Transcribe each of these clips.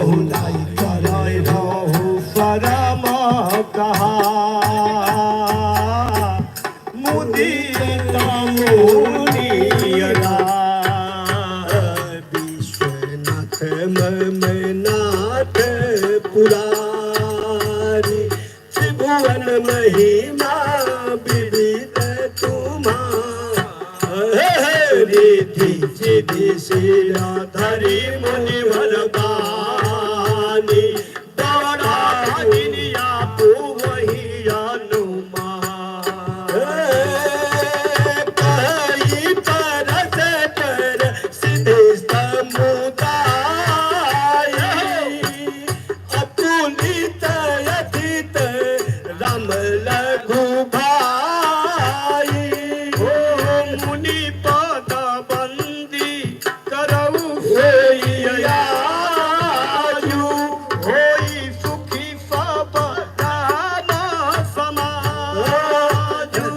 बहुलाई कराय रहु परम कहा मुदित मुनियरा विश्वनाथ ममनाथ पुरारी त्रिभुवन महिमा विविध तुम्हारी सिद्धि सिराधरि मुनिवर बानी बड़ा गिरिया तू वही अनुमान कहीं परस पर सिद्धि समुदाय अतुलित यथित राम लघु भाई हो मुनि पद बंदी करऊ आयु होई सुखी सब दाना समाजु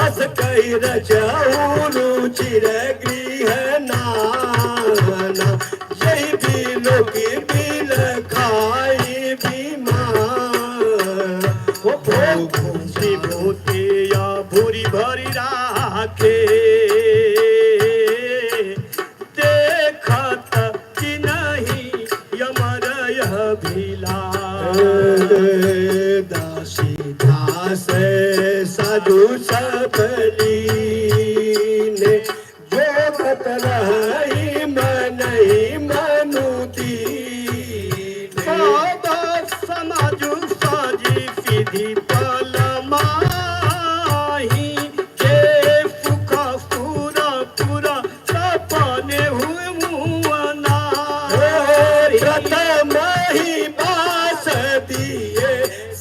अस कही रचऊ चिर गृह नाना यही बिलो की बिल खाई बीमार हो भोग विभूतिया भूरी भरी राखे देखत कि नहीं यमर यह भीला दासी दास साधु सबली ने जोगत रही मनई मनुती समाजु साजी सीधी पलमाही के फुका पूरा पूरा सपने हुए मुआना प्रथम ही बास दिए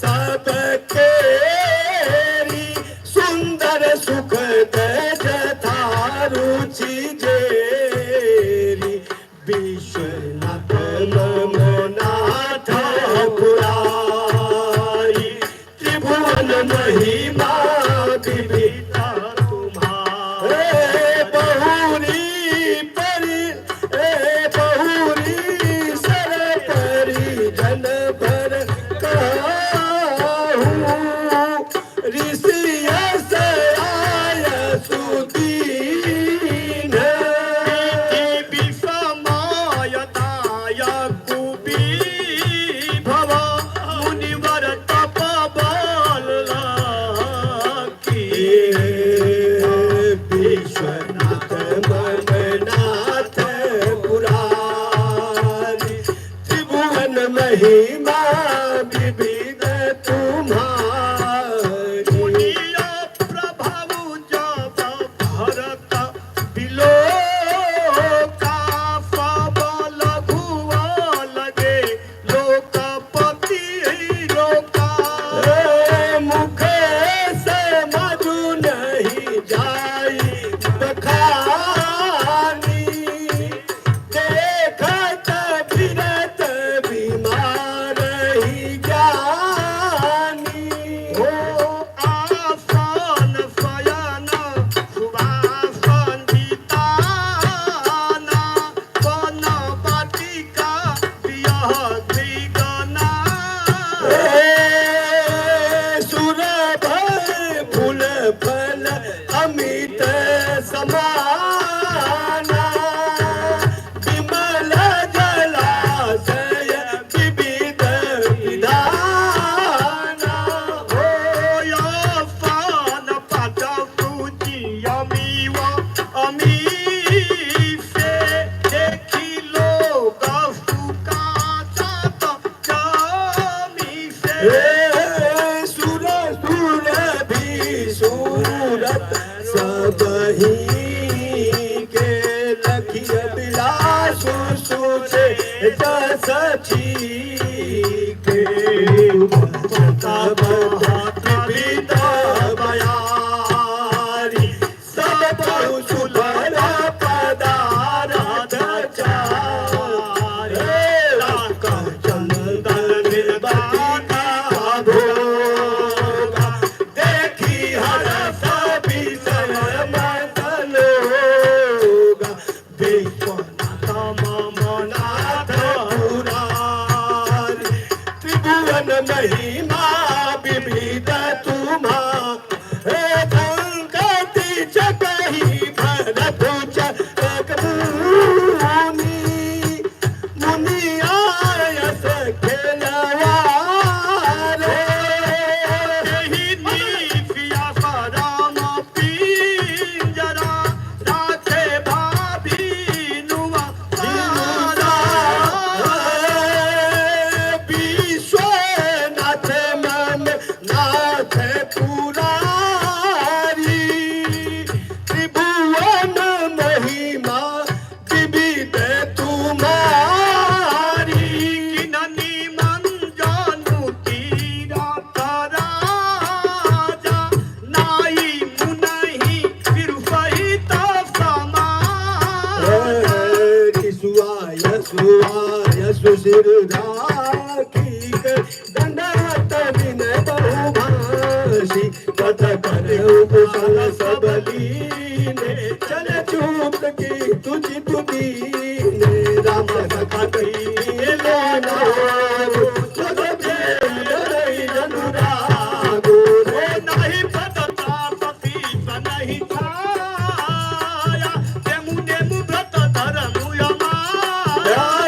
सबके सुंदर सुख जथा रुचि जेरी विश्वनाथ ममनाथ पुरारी त्रिभुवन महिमा विविता तुम्हारे बहुरी परि बहुरी सर परि जन भर कहूँ ऋषि आय सुदीन विषमायताय कुबी भव मुनिवर तप बल की विश्वनाथ ममनाथ पुरारी त्रिभुवन महिमा विविध तुम्हारी मुनिया प्रभु जब भरत बिलो का सब लघुआ लगे लोकपति लोका मुख से मधु नहीं जाई बखानी देखत फिरत बीमार ही ज्ञानी हो आसन शयन सुवासन जिताना वन वाटिका बियह द्विगना सुरभ फूल फल अमित समाना विमल जलाशय विविध विधाना हो याफान पाठ सूचि अमीव अमी से देखी लोग सुका सात जामी से सुर सुर भी सूरत सबही के लखिय बिलासु सुचे जसची के तब विविध बयारी सब बहु सुलभ पदार्थ चारे राक चंदन निर्वाणा भोगा देखी हरस विषय मदन होगा विश्वनाथ ममनाथ पुरारी महिमा विविध तुम्हा हे संकटी चकही भरत चक मुनी मुनियायस खेलवा रे ही नीफिया राम पिंजरा राखे भाभी नुआ विश्वनाथ मन नाथ पुरारी त्रिभुवन महिमा विविध तुम्हारी किननी मन जानू तीरा राजा नाई मुनहि फिर सहित समार सुशिर राखी दंडवत विनय बहुभाषी कथ कर उपसल सबलीने चल चूप की तुझी तुदीने राम कथा कही लेना तुझ प्रेम डरई अनुरागो रे नहीं पदता पति नहीं छाया नेमु नेमु व्रत धर्म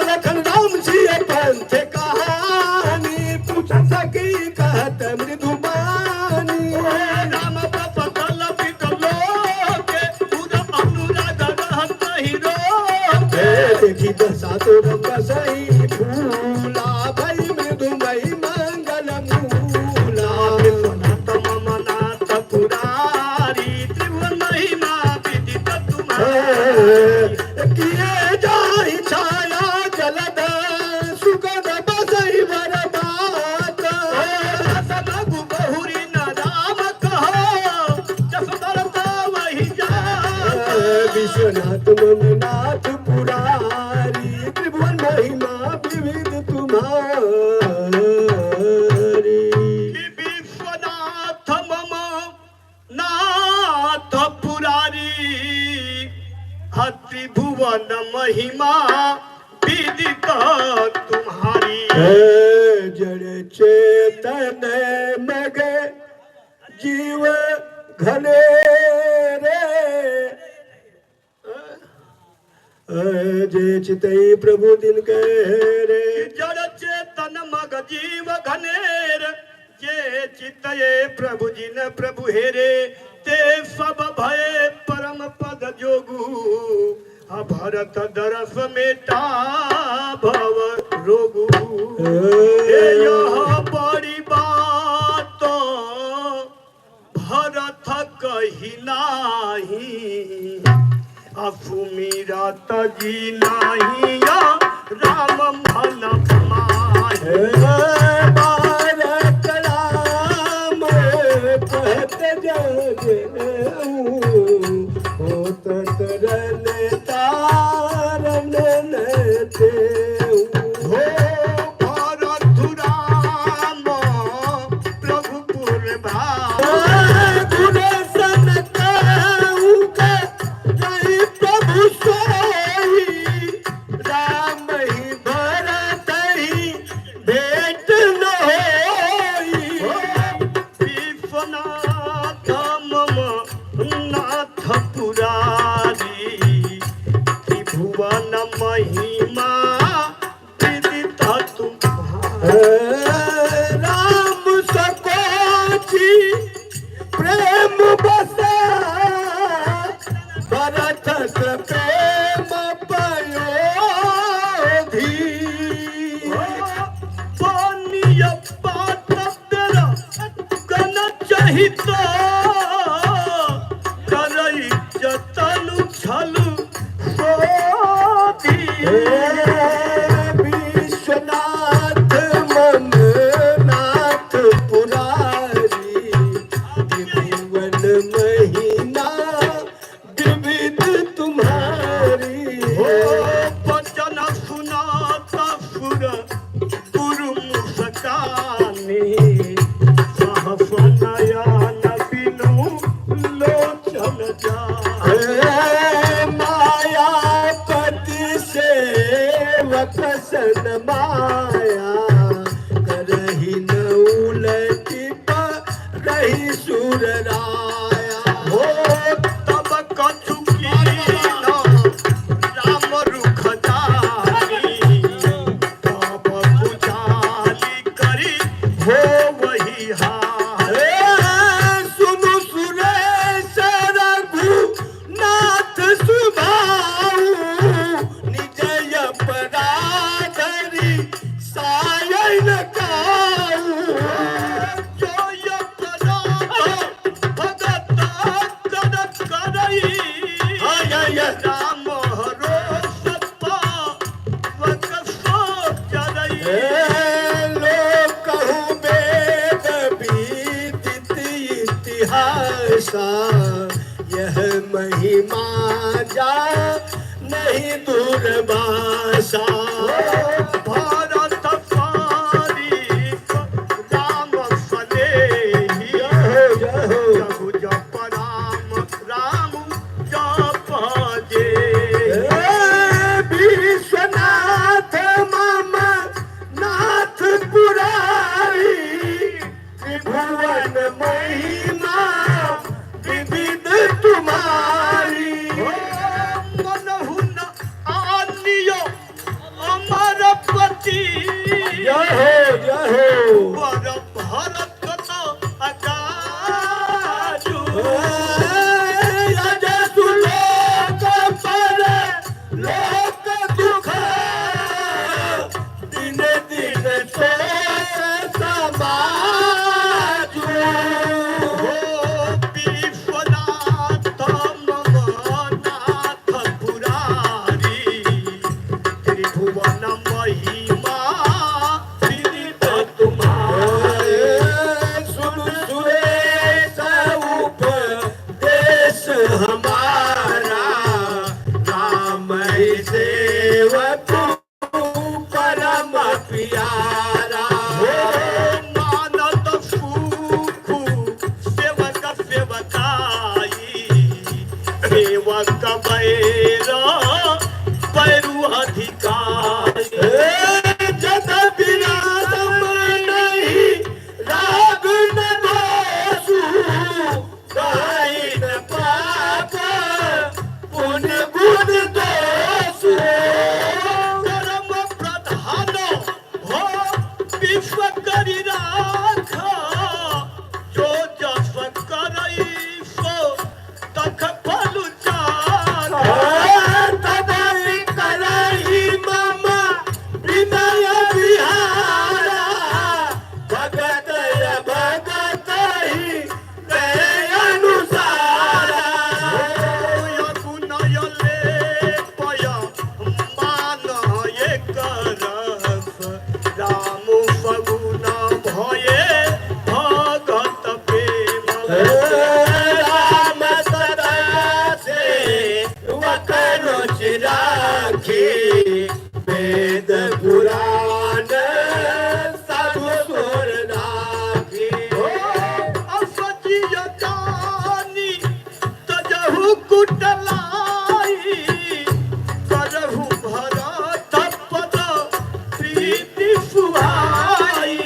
लखन राम जी पंथ कहानी पूछ सकी कहत मृदुबानी राम पपल बिटलोके पूरा अनुराग रहत ही रोके देखी दशा तो रंग सही फूला भई मृदुमयी मंगल मूला विश्वनाथ मम नाथ पुरारी त्रिभुवन महिमा विदित तुम्हारी किए जाहि छाया जलद सुगंध बसई वर बात सदगु बहुरी न राम कहो जस दरता वही जात विश्वनाथ मम नाथ पुरारी त्रिभुवन महिमा विविध तुम्हारी विश्वनाथ मम नाथ पुरारी त्रिभुवन महिमा विदित तुम्हारी जड़ चेतन मग जीव घने रे जे चितई प्रभु दिन रे जड़ चेतन मग जीव घनेर जे चितये प्रभु जिन प्रभु हेरे ते सब भय परम पद जोगु भरत दरस मेटा भव रोगु यह बड़ी बात भरत कही नाही असुमिरत जी नाही या राम भल माहे बारक राम कहत जग होत तरल तारन ते हो भरत राम प्रभु पुर गुण सन कहूँ के जय प्रभु सोई राम ही भरत ही सुर राया हो तब कछु कीन्ह राम रुख जानी तब बुझाली करी हो वही हाल सुनु सुरेश रघुनाथ सुभाऊ निजय अपराधरी सायन काऊ जोय अपराध भगत कर करई राम रोष पावक सो चरई लोग कहूँ वेद विदित इतिहासा यह महिमा जा नहीं दूरभाषा भारत सारी राम सनेही जहु जप राम राम जप जे विश्वनाथ मम नाथ पुरारी त्रिभुवन महिमा विविध तुम्हारी मनहु न आनियो अमरपति जय हो वर भरत तो अजाजु राजसु लोक पर लोक दुख दिन दिन सोच समाजु विश्वनाथ मम नाथ पुरारी त्रिभुवन महिमा विदित तुम्हारे सुन सुरेश उपदेश हमारा राम सेवक परम प्यारा मानद सुख सेवक सेवकाई सेवक बैर बैरु अधिकारी जद विरासम नहीं राग न दोषु गाई न पाप पुण्य गुण दोषु धर्म प्रधान हो विश्व करि राख जो जस करई सो तख फल चार तदई करही मम विनय विहारा भगत भगत ही दय अनुसारा गुणय ले पय मान एक रस राम सगुण भये भगत प्रेम राम सदा से वकरो चिराखी वेद पुराण सब सुर राखी असजिय जानी तजहु कुटलाई करहु भरत पद प्रीति सुहाई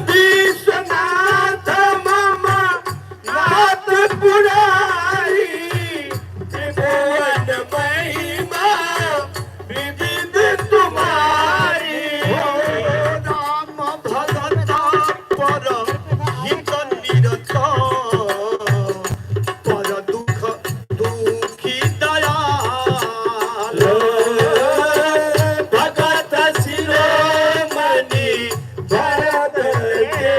विश्वनाथ मम नाथ पुरारी त्रिभुवन महिमा विविध तुम्हारी राम भगत पर हित निरत पर दुख दुखी दयाल भगत शिरोमणि भरत के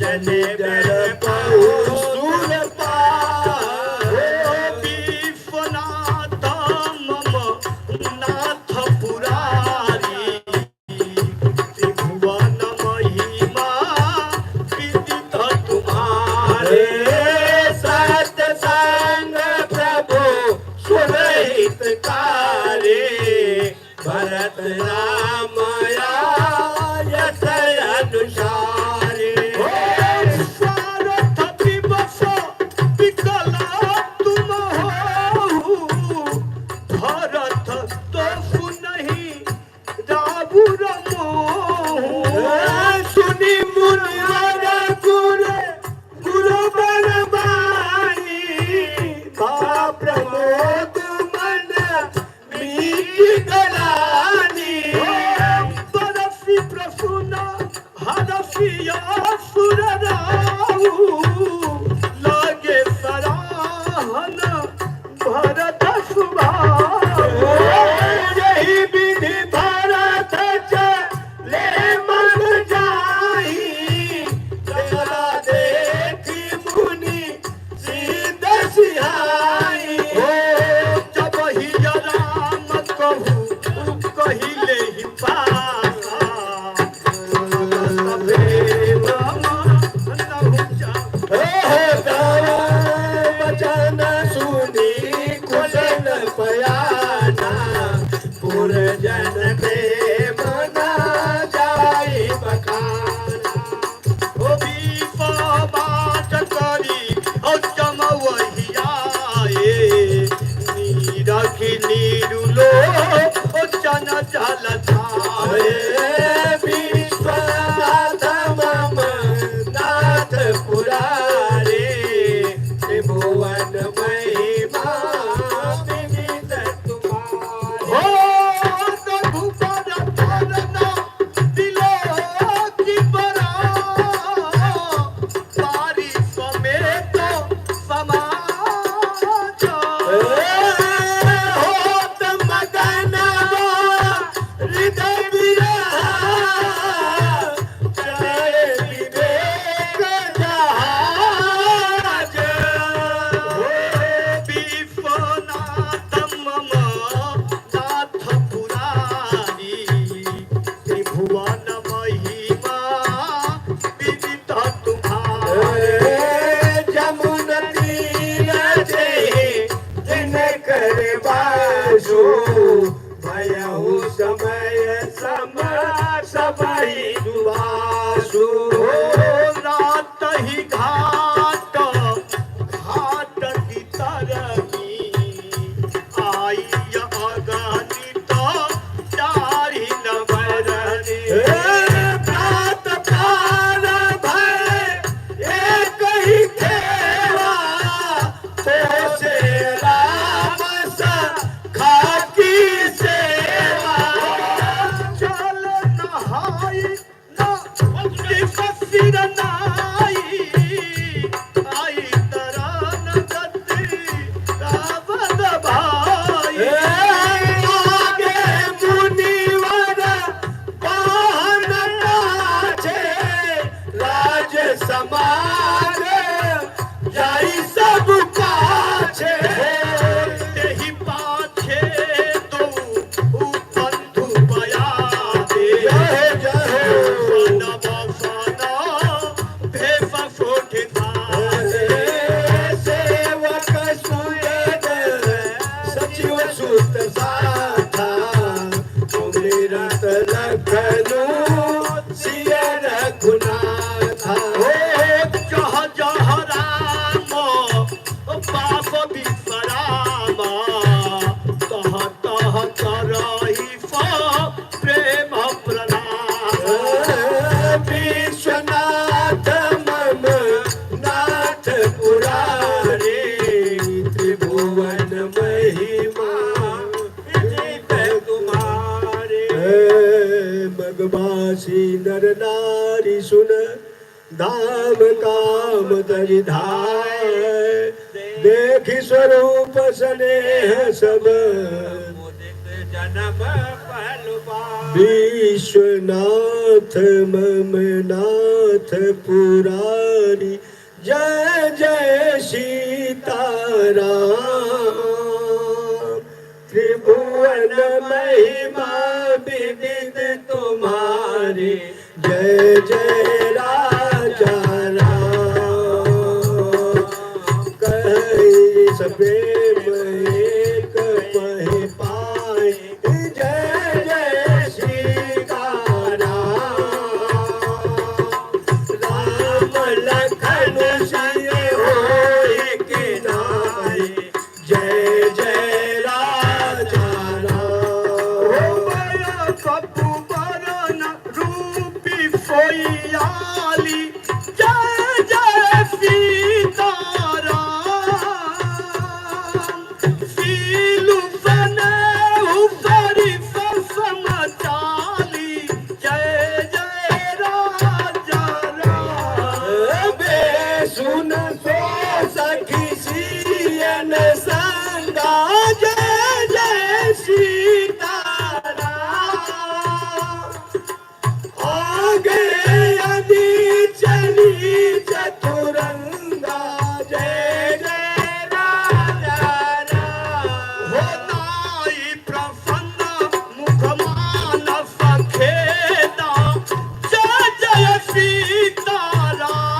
जने डर पहु सुर पार विश्वनाथ मम नाथ पुरारी त्रिभुवन महिमा विदित तुम्हारे सत्य संग प्रभु सुरहित कारे भरत राम यश अनुसारे सारथ दिवस विकला तुम हो भरत तो सुनहि रावुर मोह सुनि मुनिवर गुर असुर राऊ लागे सराहन भरत सुभाऊ यही विधि भरत चले मन जाहि चला देखी मुनि सीध सिहाई जब ही राम कहू कहिले ही पासा वचन सुनी कुशल पयाना पुरजन में मना जाई बखाना ओ बीपा बात करी ओ जमवही आए नीरखी नीरुलो ओ चन जल छाए विश्वनाथ मम नाथ पुरारे त्रिभुवन महिमा विदित तुम्हारे हो रघुबर तरना दिलो की बरा पारी समेत समाज होत मगन हृदय विरह चले विवेक जहाज विश्वनाथ मम नाथ पुरारी त्रिभुवन महिमा विदित तुम्हारे जमुन तीर जे जिनकर बासु भयहु समय सम सबहि दुआसु रात ही घाट घाट की तरही आई अगणित चारि नवरनी प्रात काल भय एक ही खेवा तो से राम खाकी सेवा चल नहाई न सिर नाई आई तरन गति रावण भाई आगे मुनिवर पाहन काछे राज समाज जाई सब काछे तेहि पाछे दो बंधु बया दे सन भेष सोठ धारे सेवक सुयद सचिव सुत साथा रत लखनु सिय रघुनाथा जह जह राम बाप विश्राम तह तह करहि प्रेम प्रणाम विश्वनाथ मम नाथ पुरारे त्रिभुवन महिमा विदित तुम्हारे मगवासी नर नारी सुन धाम काम तरि धाय देखि स्वरूप स्नेह सब जन्म पहलु विश्वनाथ मम नाथ पुरारी जय जय सीताराम त्रिभुवन महिमा विदित तुम्हारी जय जय राजा राम कहि सप्रेम एक पहि पाए जय जय सीताराम राम लखन सिय होय के नाय जय जय राजा राम कपु बरन रूपी सोइया चली चली चतुरंगा जय जय राजा राम हो नाई प्रसन्न मुखमान सखेदा जय जय सीताराम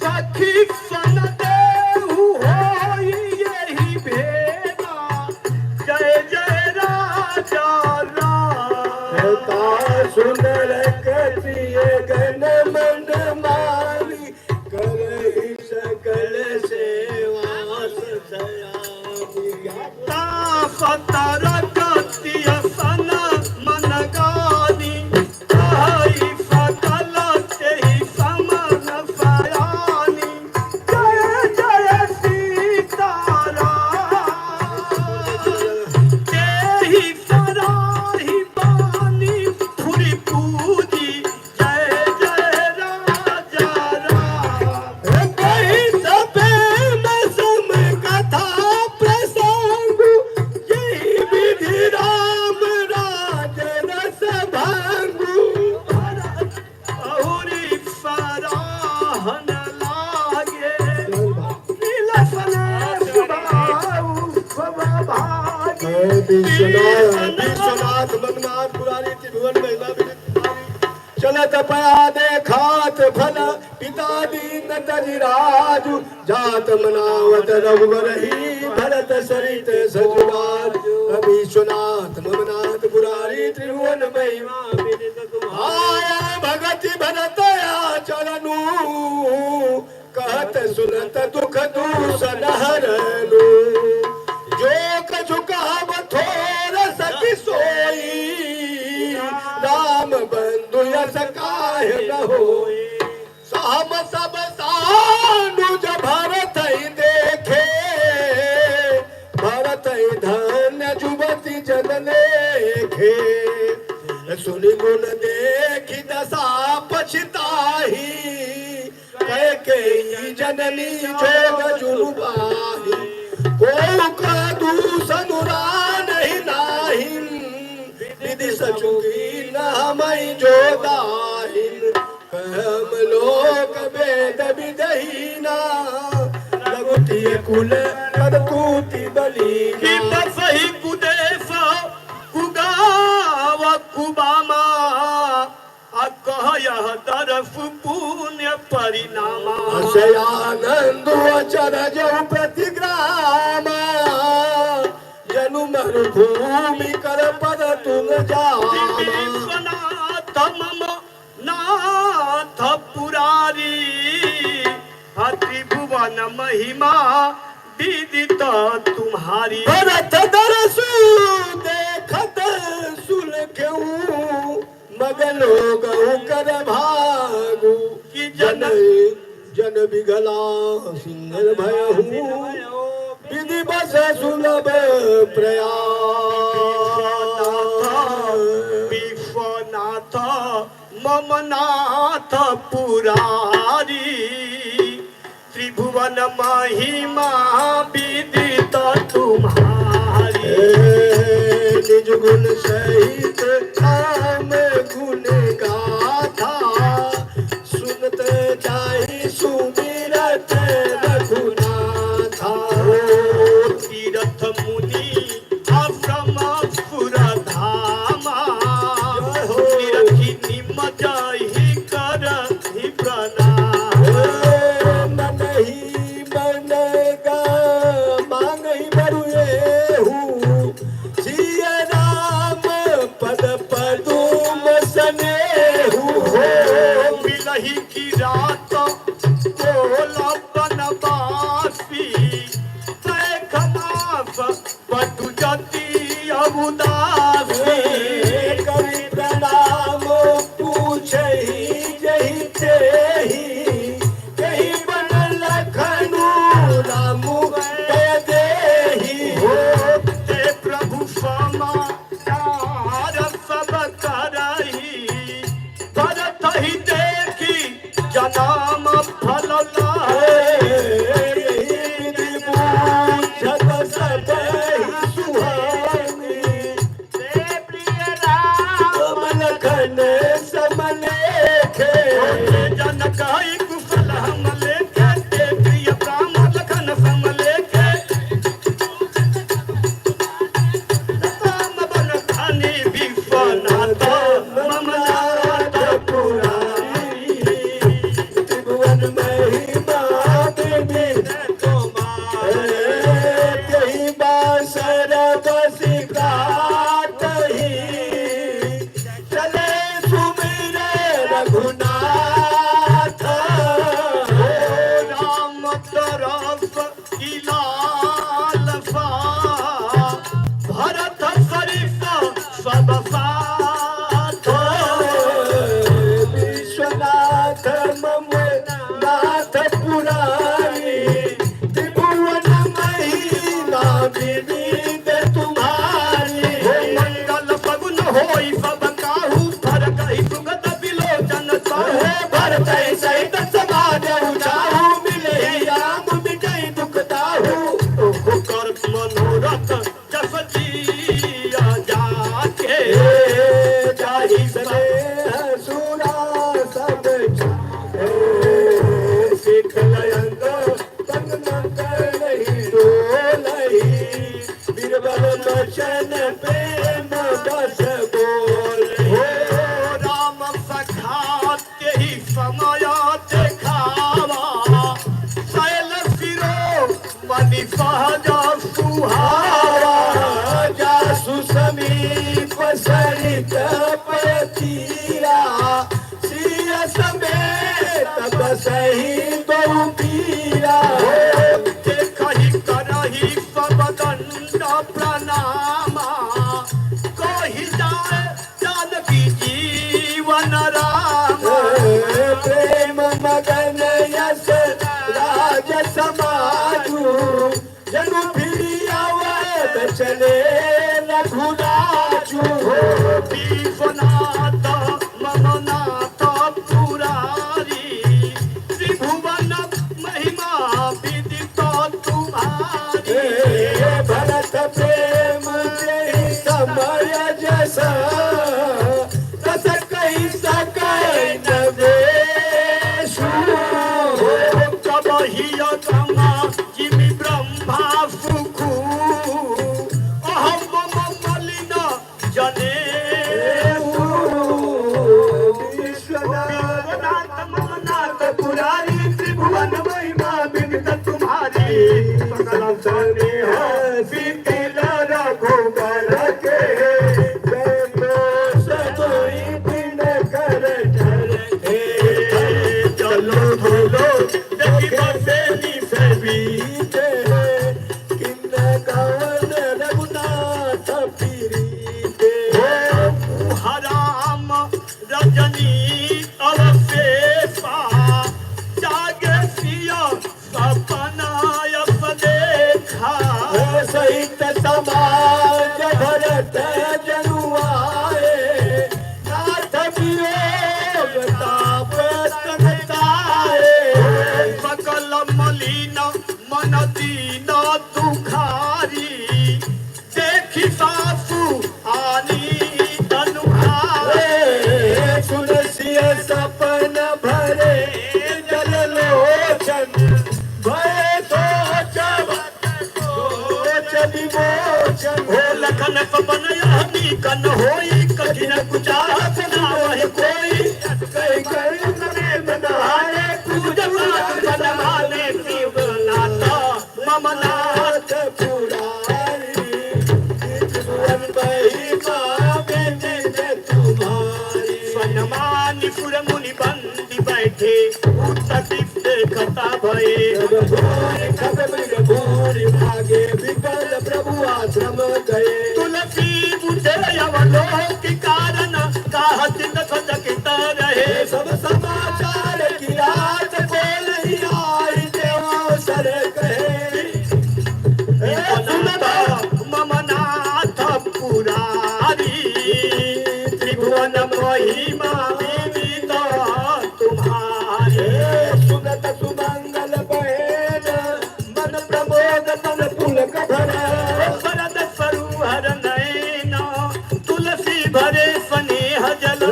सखी सन देहु होई यही भेदा जय जय राजा राम सुंदर कथिए गण मन माली करहि सकल सेवा सयामी तापतर गतिय सन मन गानी आई सकल तेहि समन सयानी जय जय सीताराम तेहि सराहि बानी फुरि पूजी जय जय राजा राम कही सबे मसम कथा प्रसंग यही विधि राम राज रस भांगु अहुरी सराहन लागे विलसन सुभाऊ स्वभागी विश्वनाथ मंगनाथ पुरारी त्रिभुवन महिमा चलत पया देखात फल पिता दीन तजिराजु जात मनावत रघुवर ही भरत सरित सजुराज विश्वनाथ मंगनाथ पुरारी त्रिभुवन महिमा आया भगति भरत चरणु कहत सुनत दुख दूषण हरनु जो कछुकाव थोर सखी सोई राम बंधु यस काहे न होई साम सब सानुज भरत ही देखे भरत ही धन्य जुबती जन लेखे सुनि गुण देखी दशा पछताही कह के जननी जोग जुलुबाही को का दूषण नहीं नाहिन विधि सचुकी न मई जो दाहिन कहम लोक वेद विदहीना लगुति कुल करतूति बलीना सही कुदेश कुगाव कुबामा अकह दरफ पुण्य परिणामा आनंद अचर जो प्रतिग्राम जनु मरुभूमि कर पद तुम जामा विश्वनाथ मम नाथ पुरारी त्रिभुवन महिमा विदित तुम्हारी भरत दरसु देखत सुन क्यों मगलो गौ कर भागु कि जन जन बिगला सिंहल भयहु विधि बस सुलभ प्रयास विश्वनाथ मम नाथ पुरारी त्रिभुवन महिमा विदित तुम्हारी निज गुण सहित नाम गुण गाथा सुनत जाहि सुमिरत रघुनाथा तीर्थ मुनि आश्रम पुर धामा निरखी निम जाहि करहि प्रणाम मन ही मन गा मांगहि बरुएहु सिय राम पद पदुम सनेहु हो मिलहि की रात कोला बनवासी खमास पटु जति अबुदासी कवि प्रणाम पूछहि जहि तेहि कहि बन लखनु रामु दय देहि हो ते प्रभु समाचार सब करहि भरत ही देखी जनाम फल लाए पूछत सब सुहानी प्रिय राम लखन समन लेखे जनकाई कुशल हम लेके ते प्रिय काम लखन सम लेके राम बन खानी विश्वनाथ ममनाथ पुरारी त्रिभुवन महिमा विविध तुम्हारे कहीं बासर बसिका चले सुमिरे रघुनाथ राम तरफ की लालसा भरत सरिस सब साथ विश्वनाथ मम नाथ पुरारी त्रिभुवन महिमा विविध तुम्हारी मंगल फगुन होई सब काहू भर कही सुगत बिलोचन साहू भरत सहित समाज उचाहू मिले राम मिटई दुख दाहू कर मनोरथ जस जिया जाके जाहि सने सुरा सब सिख लयंग तंग मंगल नहीं डोलही बीरबल बचन प्रेम बस बोल हो राम सखा के ही समय देखावा शैल सिरो मणि सहज सुहावा जासु समीप सरित पतीरा सिय समेत बसहि बहु पीरा देखहि करहि सब दंड प्रणामा कहि जाए जानकी जीवन राम प्रेम मगन यस राज समाजू जनु फिरी अवध चले रघुराजू विश्वनाथ ममनाथ पुरारी त्रिभुवन महिमा विदित तुम्हारी भरत प्रेम जय समय जस रस कही सकै न देशु कबहि गंगा जिमि ब्रह्मा सुखू अहम मलिन जने विश्वनाथ ममनाथ पुरारी त्रिभुवन महिमा विदित तुम्हारी सकल स्नेह शीतल रघुबर के सदोई बिन कर चलो बोलो देखी बसेली से भी बीते किन्न कवन रघुनाथ पीरीते हराम रजनी अवशेषा जागे सिया सपनायस देखा सहित समाज भरत जनुआए नाथ वियोग ताप तनताए सकल मलिन मन दीन दुखारी देखी सासु आनी तनुहारे सुनसिय सपन भरे जल लोचन भय सोच विमोचन हो लखन पवन यही कन होई कठिन कुचारत ना वह कोई कई कई प्रेम नहाए पूज पाठ बन माने शिवनाथ ममनाथ नाथ पुरारी त्रिभुवन महिमा विदित तुम्हारी सनमानि पुर मुनि बंदी बैठे उत्तटिप देखता भये भूरि भागे विकल प्रभु आश्रम गए तुलसी बुझे अवलोक के कारण कहत सचकित रहे सब समाचार की रात को नहीं आई देव सर कहे ममनाथ पुरारी त्रिभुवन महिमा विदित तुम्हारी सुनत सुमंगल बहेन मन प्रमोद तन पुलक भरा शरद सरोवर नयन तुलसी भरे स्नेह जल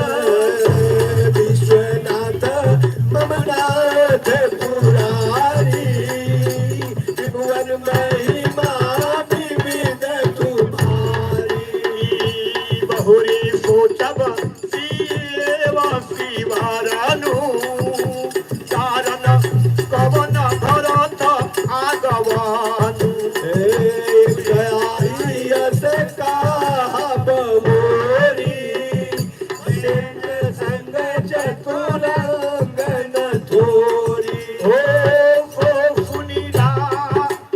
सोचब सेवा शिवारनु चारण कवन भरत आगवानु से कहा मोरी संग चतुरंगन थोरी सुनीला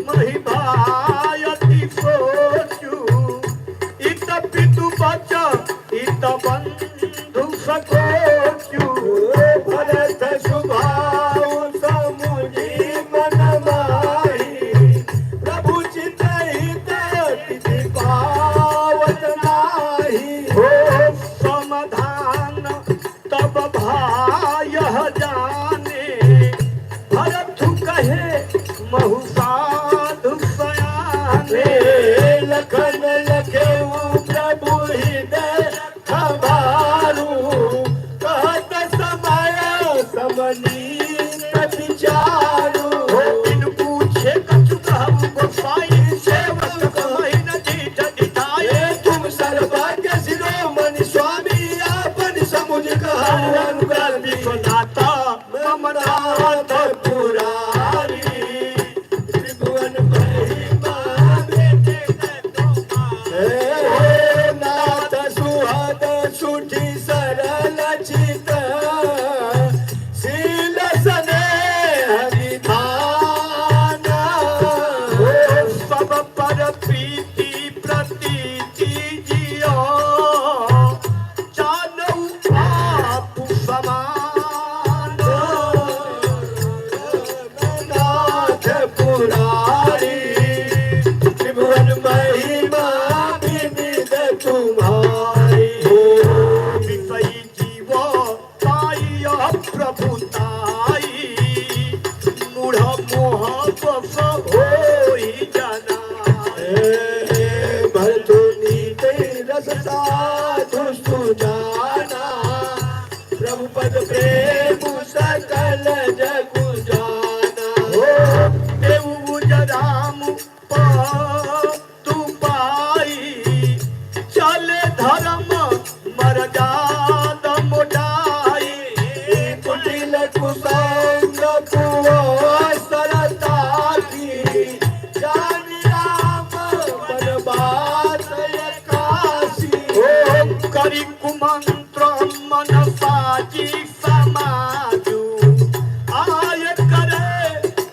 महिभायति सोचू इत पितु बच इत बंधु सकोचू भरत सुभाव समुझी मन माही प्रभु चितहित तिथि पावत नाही हो समाधान तब भाय जाने भरत कहे महु साधु सयाने लखन लखे प्रभु हृदय खबारू कहत समय समनीत विचारू बिन पूछे कछु कहु गोसाई सेवक कमहि न जीत दिखाए तुम सर्वज्ञ शिरोमणि स्वामी आपन समुझ कहु अनुग्रह विश्वनाथा मम नाथ पुरारी त्रिभुवन महिमा नाथ सुहद सुठी सरल चित शील स्नेह विधाना सब पर प्रीति प्रतीति जियो जानऊ आप समान नाथ पुरारी त्रिभुवन महिमा विविध तुम्हारी विषयी जीव ताई प्रभुताई मूढ़ मोह बस होई जाना भरतु नीति रस साधु सुजाना प्रभु पद प्रेम सकल जगु जाना देव राम तू पाई चले धर्म मर्याद मोटाई कुटिल कुसंग कुवसरता की जानी राम बर्बाद काशी करी कुमंत्र मन साजी समाजू आय करे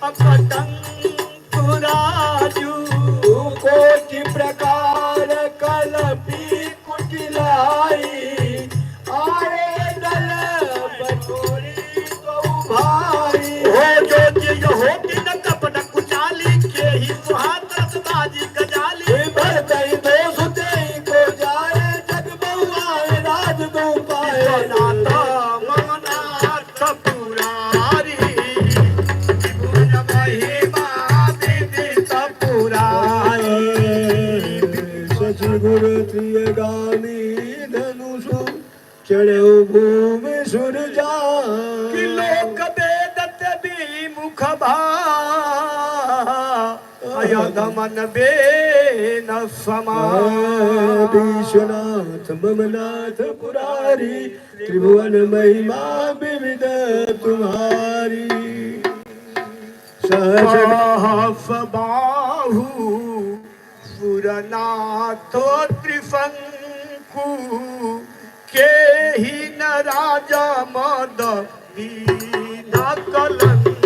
अकटंक राजू कोटि प्रकार कलपी कुटिलाई आए दल बटोरी को भाई हो जो हो दिन कपट कुचाली के ही सुहात्रस बाजी गजाली भरतई दोष देई को जाए जग बहुआए राज दो पाए नाता ममनाथ पुरारी त्रिभुवन महिमा विदित पुरारी सचि गुरु प्रिय गामी धनुषु चढ़े भूमि सुर जा कि लोक वेदत विमुख भायदमन बेन समान विश्वनाथ ममनाथ पुरारी त्रिभुवन महिमा विविध तुम्हारी सहस बाहु पुरनाथो त्रिशंकु के ही न राजा मद दीना कलंकु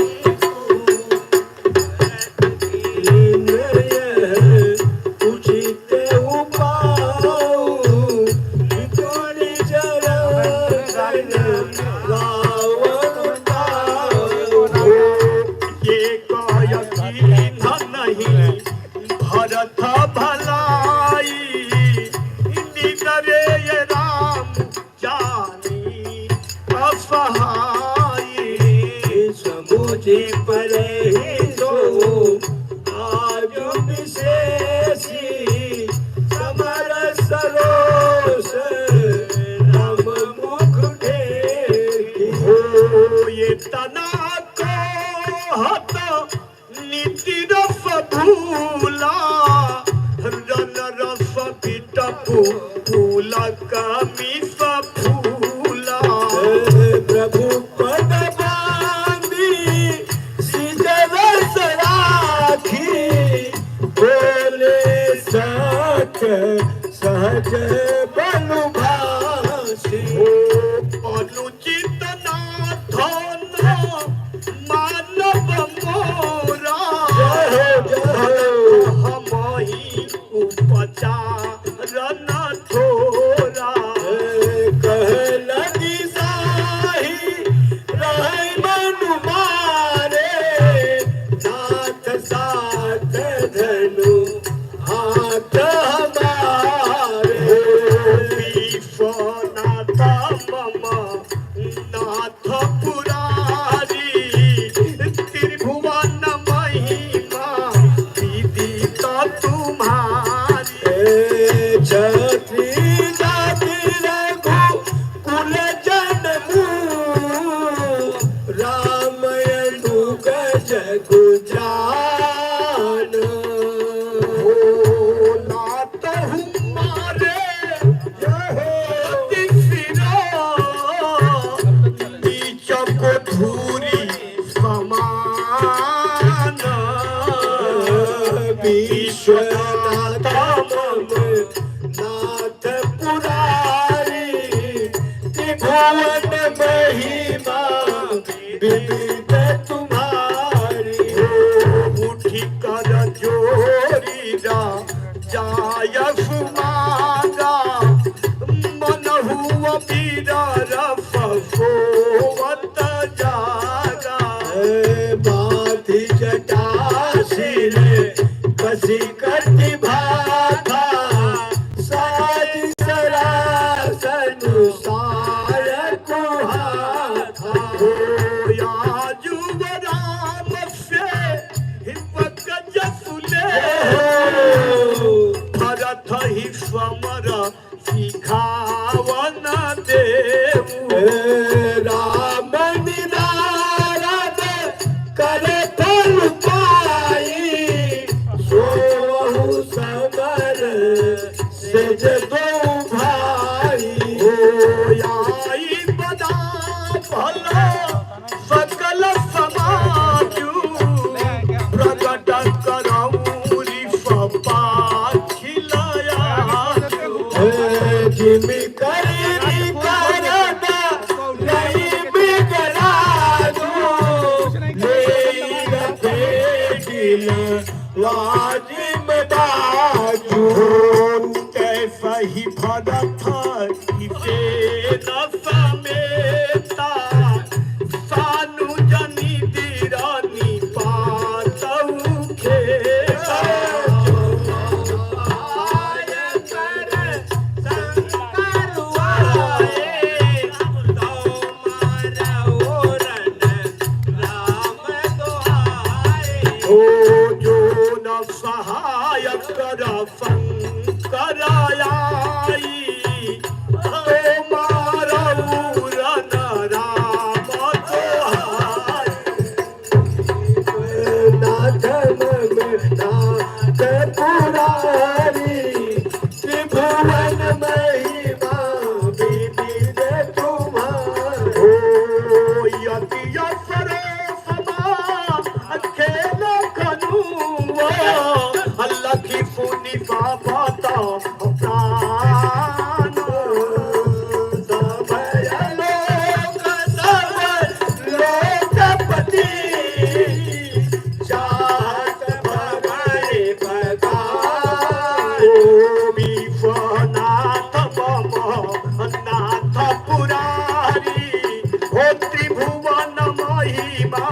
उचित उपाऊ कोनि चरण ये कहयकी नहीं भरत भलाई निकरे ये राम जानी असहाय समुझे पर सो आज विशेषी समर सरोस राम मुख देखी हो ये तना कहत नीति रस भूला रन रस बिटपू फूल कमी अनुचित नाथ मानव मोरा हमही उपचार न थोरा कह लगी साही रहे मन मारे नाथ साथ धनु हाथ हमारे विश्वनाथ मम नाथ पुरारी त्रिभुवन महिमा विदित तुम्हारी छत्री जाति रघु कुल जन्मू राम अनुग जगु जान नाथ हमारे नीच को धूरी समान विश्वनाथ मम नाथ पुरारी त्रिभुवन महिमा विदित तुम्हारी उठी कर जोरी जाय सुमारा मन हुआ पीरा रफोवत जागा बाधी जटा सिर कसी करती भाथा साज सरासन सार कुहाथा या जुवराम से हिपक जसुले भरत ही समर सिखावन देव राम निनारद करे फल पाई सोहु समर सेज दो भाई आई बदा भला सकल समाजू प्रकट करौरी सपा खिलाया जिमि करी करना नहीं बिगड़ाजू ले रखे दिल वाजिम बाजू कैसा ही भरत इसे न समेता सानु जनी दिरानी पातऊ खेता जो न सहायक शंकराई तो मारऊ रन राम तोहार नाथ नाथ पुरारी त्रिभुवन महिमा विदित तुम्हारी यति असरे समा खेल कनुआ लखी पुनि बाबा प्राण समय लोक सब लोकपति चाहत भगवान भगाए विश्वनाथ मम नाथ पुरारी हो त्रिभुवन महिमा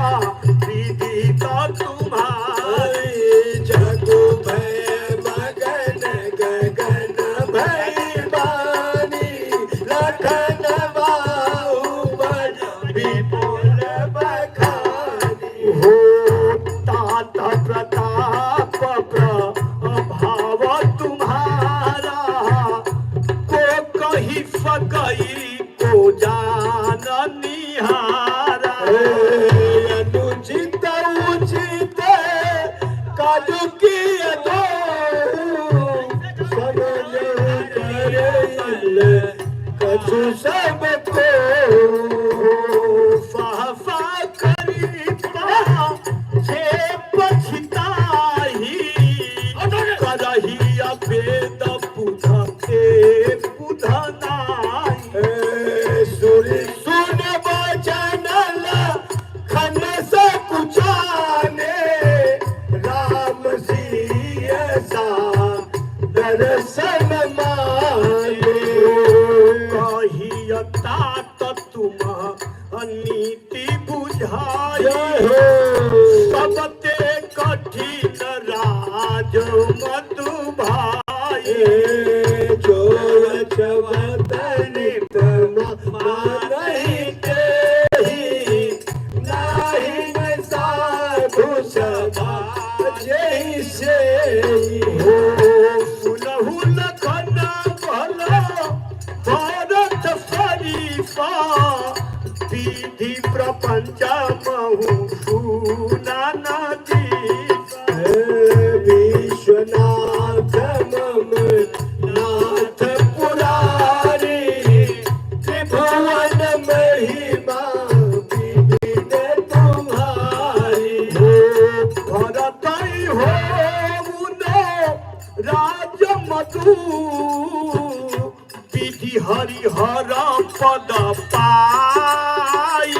विदित तुम्हारी जगु भय मगन गगन भय बानी लखन बाहुबल विपुल बखानी हो तात प्रताप प्रभाव तुम्हारा को कही सकई को जान निहारा अनुचित उचित काजू की कछु सब को फाफा करी छे पछताही करही अभेद पुध के पुध नाई नहीं तेही नाही न साधु सदा जैसे हो सुनहु लखन भला भारत शरीफा विधि प्रपंच महु सुना नदीसा विश्वनाथ मम नाथ पुरारी त्रिभुवन महिमा विविध तुम्हारी भरतई हो राज मधु विधि हरिहर पद पाई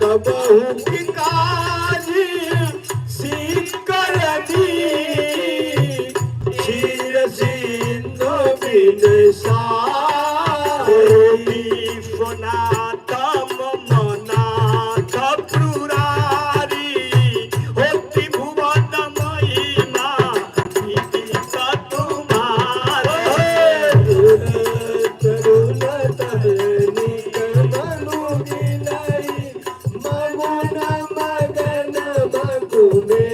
कबहु पिताजी सिकर दी क्षीर सिंधु बिन विश्वनाथ ममनाथ पुरारी हो त्रिभुवन महिमा विदित तुम्हारी तरुण तरनी कमनु गिलाई मगुन मगन मगुने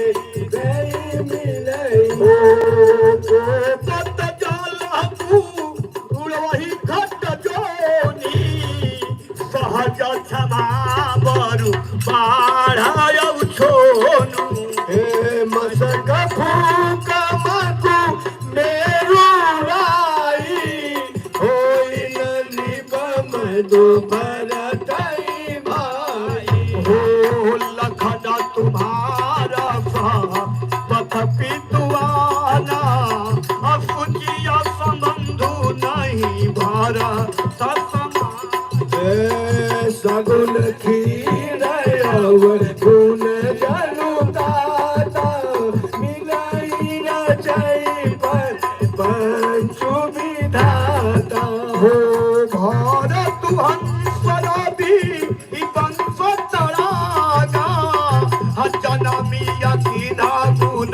गई मिलई गोपत जलहु उड़वही घट जोनी सहज क्षमा बरु बाढ़ छोनु हे मसक फूक मकु मेरु राई होई निब मधु भरतई भाई हो लखन तुम्हारा पथ पितुआना असुचिया संबंधु नहीं भारा सगुन खीर अवर गुण जनु दाता मिलाई रचई पर पंचु विधाता हो भारत हंसराबी वंश तड़ागा जनमिया की गुण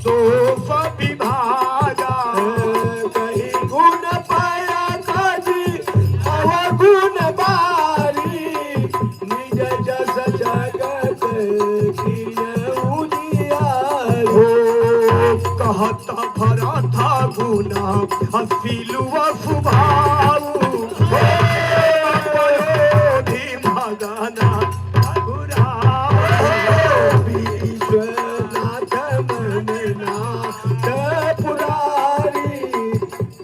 दोष विभागा कहीं गुण पाया काजी अवगुण बारी निज जस जगत कियऊ जियारी हो कहत भरत गुना हसिलुआ सुभाऊ पयोधि मगना विश्वनाथ मननाथ पुरारी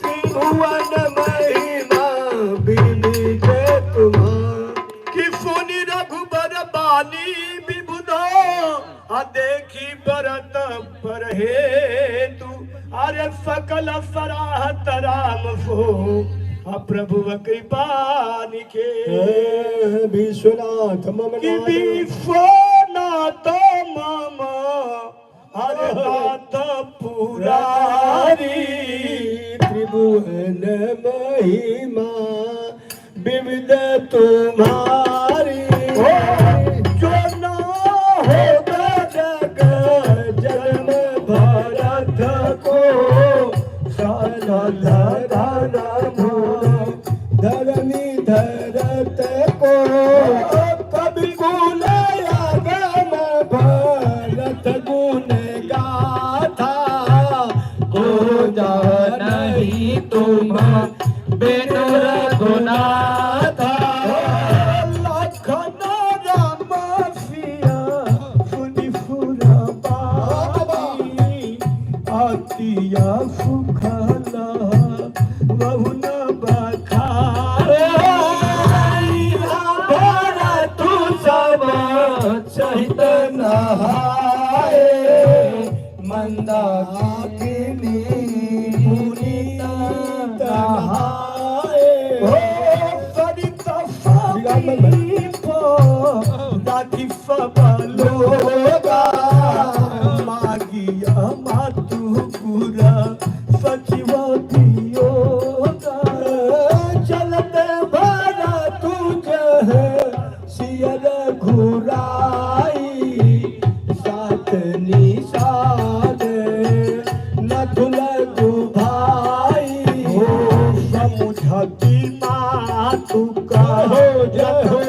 त्रिभुवन महिमा विविध तुम्हारी कि सुनि रघुबर बानी विबुधो देखी बरत पर हेतु अरे सकल सराहत राम सो प्रभु कृपा निके विश्वनाथ मम कि विश्वनाथ मम हरे नाथ पुरारी त्रिभुवन महिमा विविध तुम्हारी जो न होगा जग जन्म भरत को सारा धरनी धरत को कभी गुण आगम भरत गुण गाथा को नहीं तुम बिनु रघुनाथा लखन राम सिया सुनि सुरबाई अतिया सुखला बहुन बखारे भरत सहित नहाए मंदाकिनी पुनीत नहाए सरित समीप राखी सबलोगा मागिया मातुपुरा सचिव दियोगा चलते भरत सियर घुराई साथ निषाद नथुल भाई समुझ छठी मातु कहो जय हो।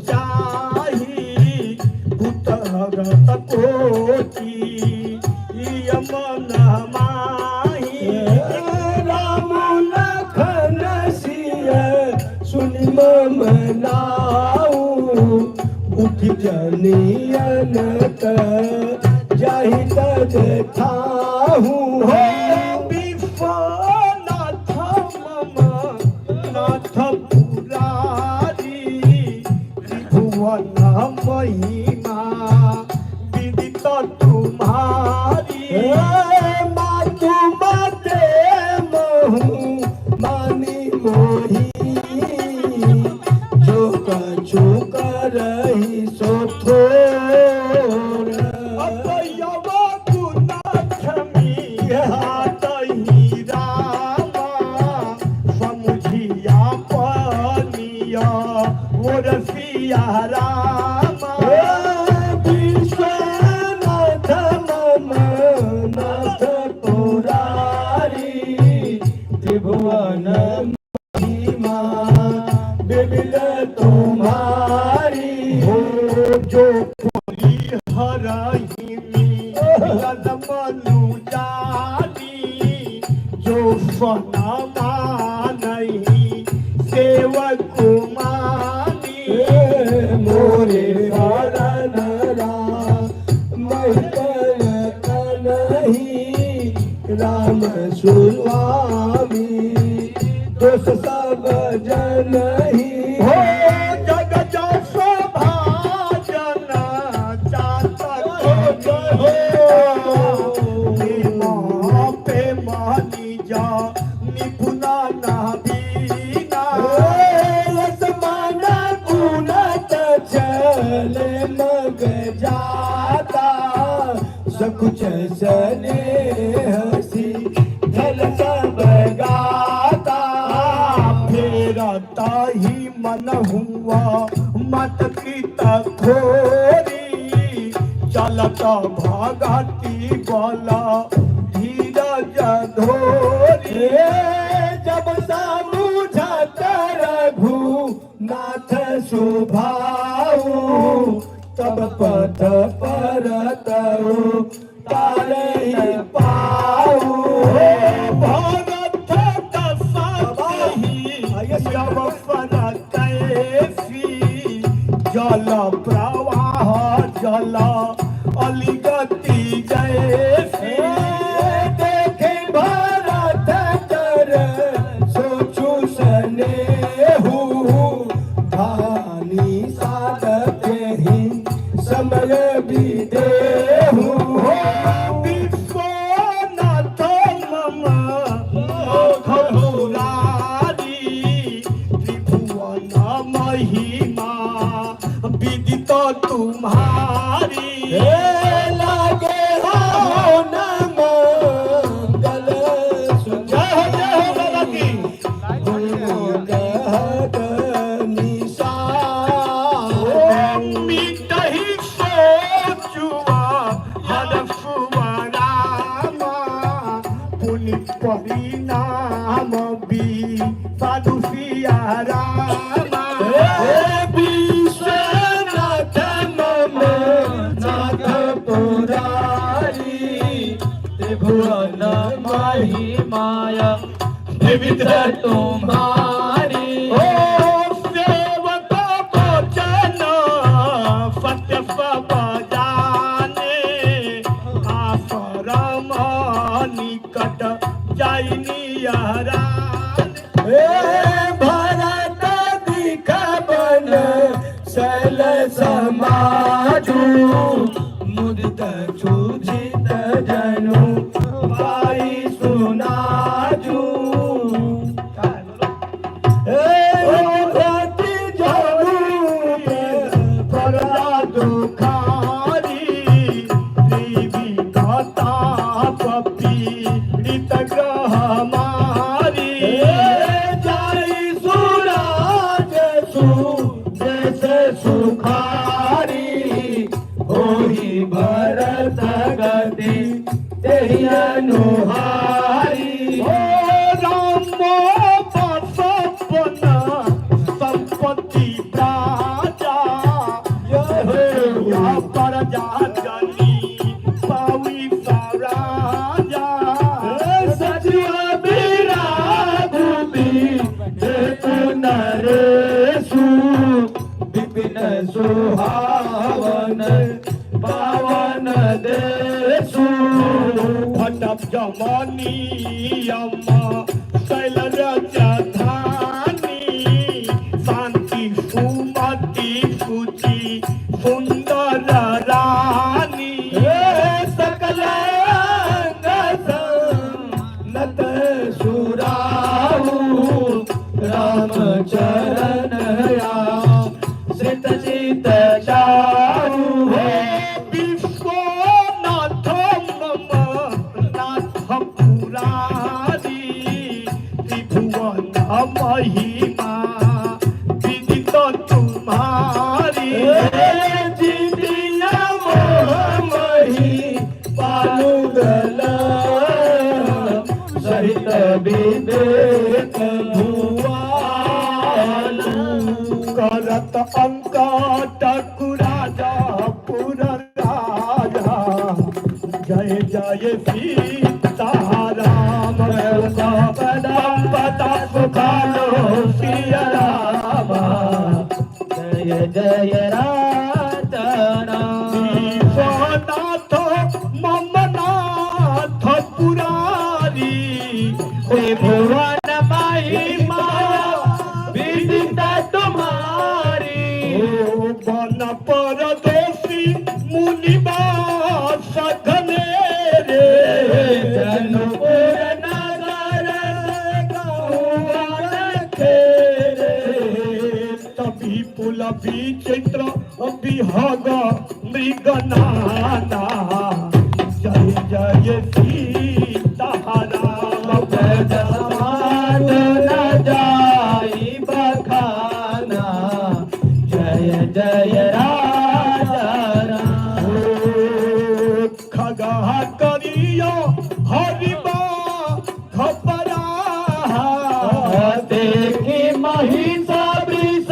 चाही पुतरत कोटि यमन माही राम लखन सिया सुनि मनाऊ उठ जनियन जाहि तज थाहू हो विश्वनाथ मम नाथ पुरारी त्रिभुवन महिमा विदित तुम्हारी मातु मते महु मानी मोही जो कछु करहि सो थोर अपयव गुनाथमी हातहि रामा समुझिया पनिया ओरसिया रामा विश्वनाथ मम नाथ पुरारी त्रिभुवन महिमा विविध तुम्हारी हो जो पुरी हरहिमी लदमनु जानी जो फनमा नहीं सेवक मानी मोरे कारण नहीं राम सुस्वामी दोष सब जन ही हो जग जो भाजन चातक हो पे मानी जा निपुणा नबीना मन पुनत चले मग जाता सकुच सने हसी धल सब गाता फेरता ही मन हुआ मत कृत खोरी चलत भागती बला धीरज धोरी जब समुझत रघु नाथ सुभाऊ तब पथ परतऊ तारे पाऊ भगत दसही जब फन कैफी जल प्रवाह जल अलिगति जैसी देखे भरत कर सोचू स्नेहु धानी साधक ही समय भी देहु विश्वनाथ मम नाथ पुरारी त्रिभुवन महिमा विदित तुम्हारी लागे हो नम गल जय हो बाबा की मिटहि सोचुआ हरफुआ रामा पुनि परिणाम भी साधुसिया रामा विश्वनाथ मम नाथ पुरारी त्रिभुवन महिमाया विविध तुम्हारी सेवक भजन सत्य सब जाने आश्रम निकट जाइनियरान भरत दिखबन शैल समाजू मुदित छूजित जनु पाई सुनाजू भरत गति तेहि अनुहारी राम बस रमणीयम शैलरजधानी शांति सुमति सुचि सुंदर रानी सकल अंग नत सुराहु राम चरण श्रित चित चारु विश्वनाथ मम नाथ पुरारी त्रिभुवन महिमा विदित तुम्हारी जितिया मोहमही पालुगल सहित विवेक भुवालु करत अंक टकुराजा पुर राजा जय जय सीताराम पदा सुखालो सिया राम जय जय राम विश्वनाथ मम नाथ पुरारी त्रिभुवन महिमा विदित तुम्हारी वन पर दोषी मुनिवास घनेरे जनपुर नगर गौवन खेरे तभी पुल विचित्र विहग मृगनाना जय जय सीताराम समाज न जाई बखाना जय जय राजा राम खगा करियो हरिबा खपरा देखी महिष वृष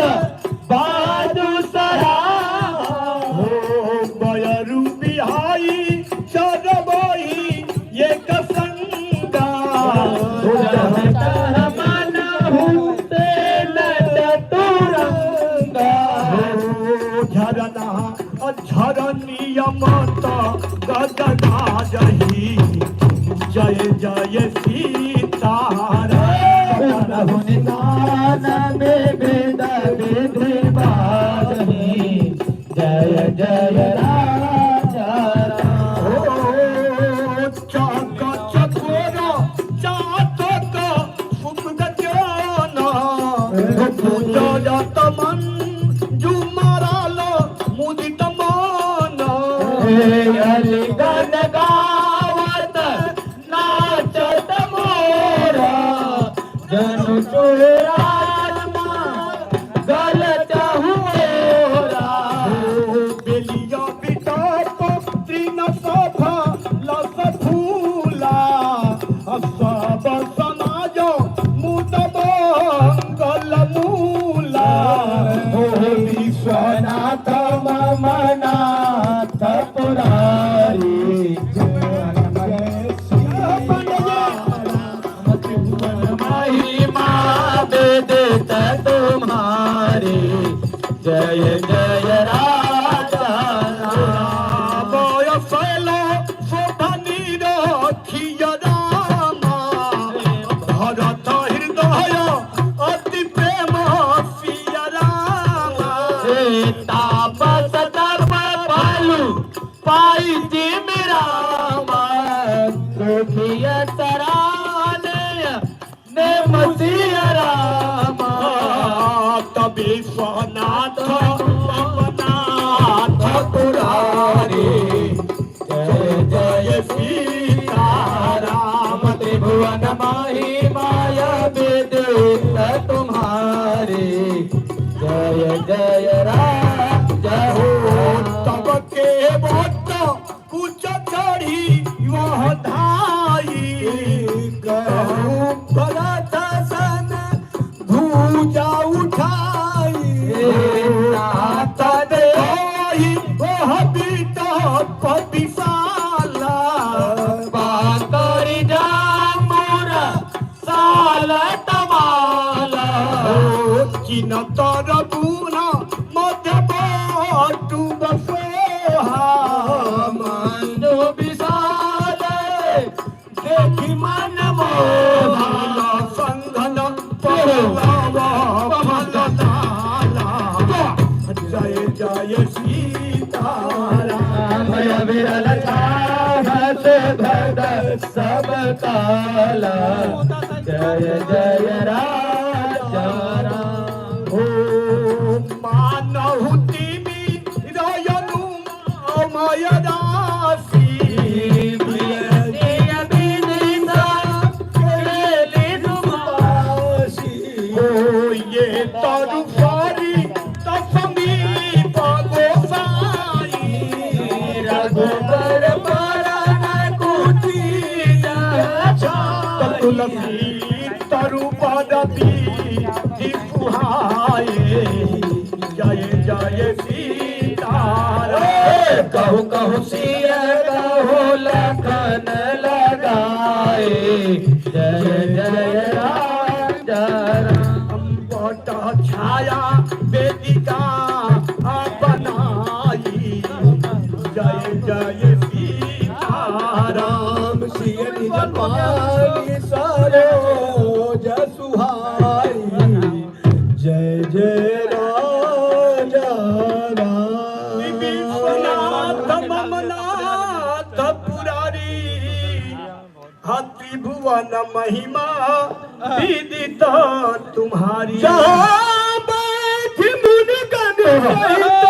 बाजु सरा बयरु बिहाई चरबई एक संगा मन हुते तुरंगा झरना झरनीय मत गदना जही जय जय सीताराम निदान में वेद विधि बाजही जय जय राजा चाक चकोर चातक सुख ज्ञान जत मन जुमराल मुदित मान गन गावत नाचत मोरा जनु चोरात्मा गलत हुएरा बेलिया बिटाप तीन सफा लस फूला सब समाज मुदब गल मूला विश्वनाथ मम नाथ पुरारी महिमा वेदित तुम्हारी जय जय राजा बयसल शोभनी रखिय राम भरत हृदय अति प्रेम सिया राम तापस तप पालू पाई जी मेरा दुखिय तराने ने मसीह रामा तभी स्वनाथ नाथ पुरारी जय जय सीताराम त्रिभुवन महिमाया वेदित तुम्हारी जय जय राजा तब के भक्त कुछ चढ़ी वह धाई कहूँ भरत सन भूजा उठाई नाथ दे वह बीता पतिशाला बातरी जामुरा साल तमाला चिन तर पूरा मध्य बाटू बसोहा मंदो विशाल देव मन मोहन संघन पहलावा फलदाला जय जय सीताराम भय विरल चाहत भद सब काला जय जय राजा राम ओ मानहुति रयनु मयदासी ये तरु फारी तसमीप गोसाई रघुबर परण कुटी तुलसी तरु पदती जिपुहाए जय जय सीताराम कहु कहु सिय कहु लखन लगाए जय जय राजा राम बटा छाया वेदिका बनाई जय जय सीताराम सिय निज पानी सरोज सुहाई जय जय राजा राम विश्वनाथ ममनाथ पुरारी त्रिभुवन महिमा विदित तुम्हारी जहाँ बैठ मुनिगण सहित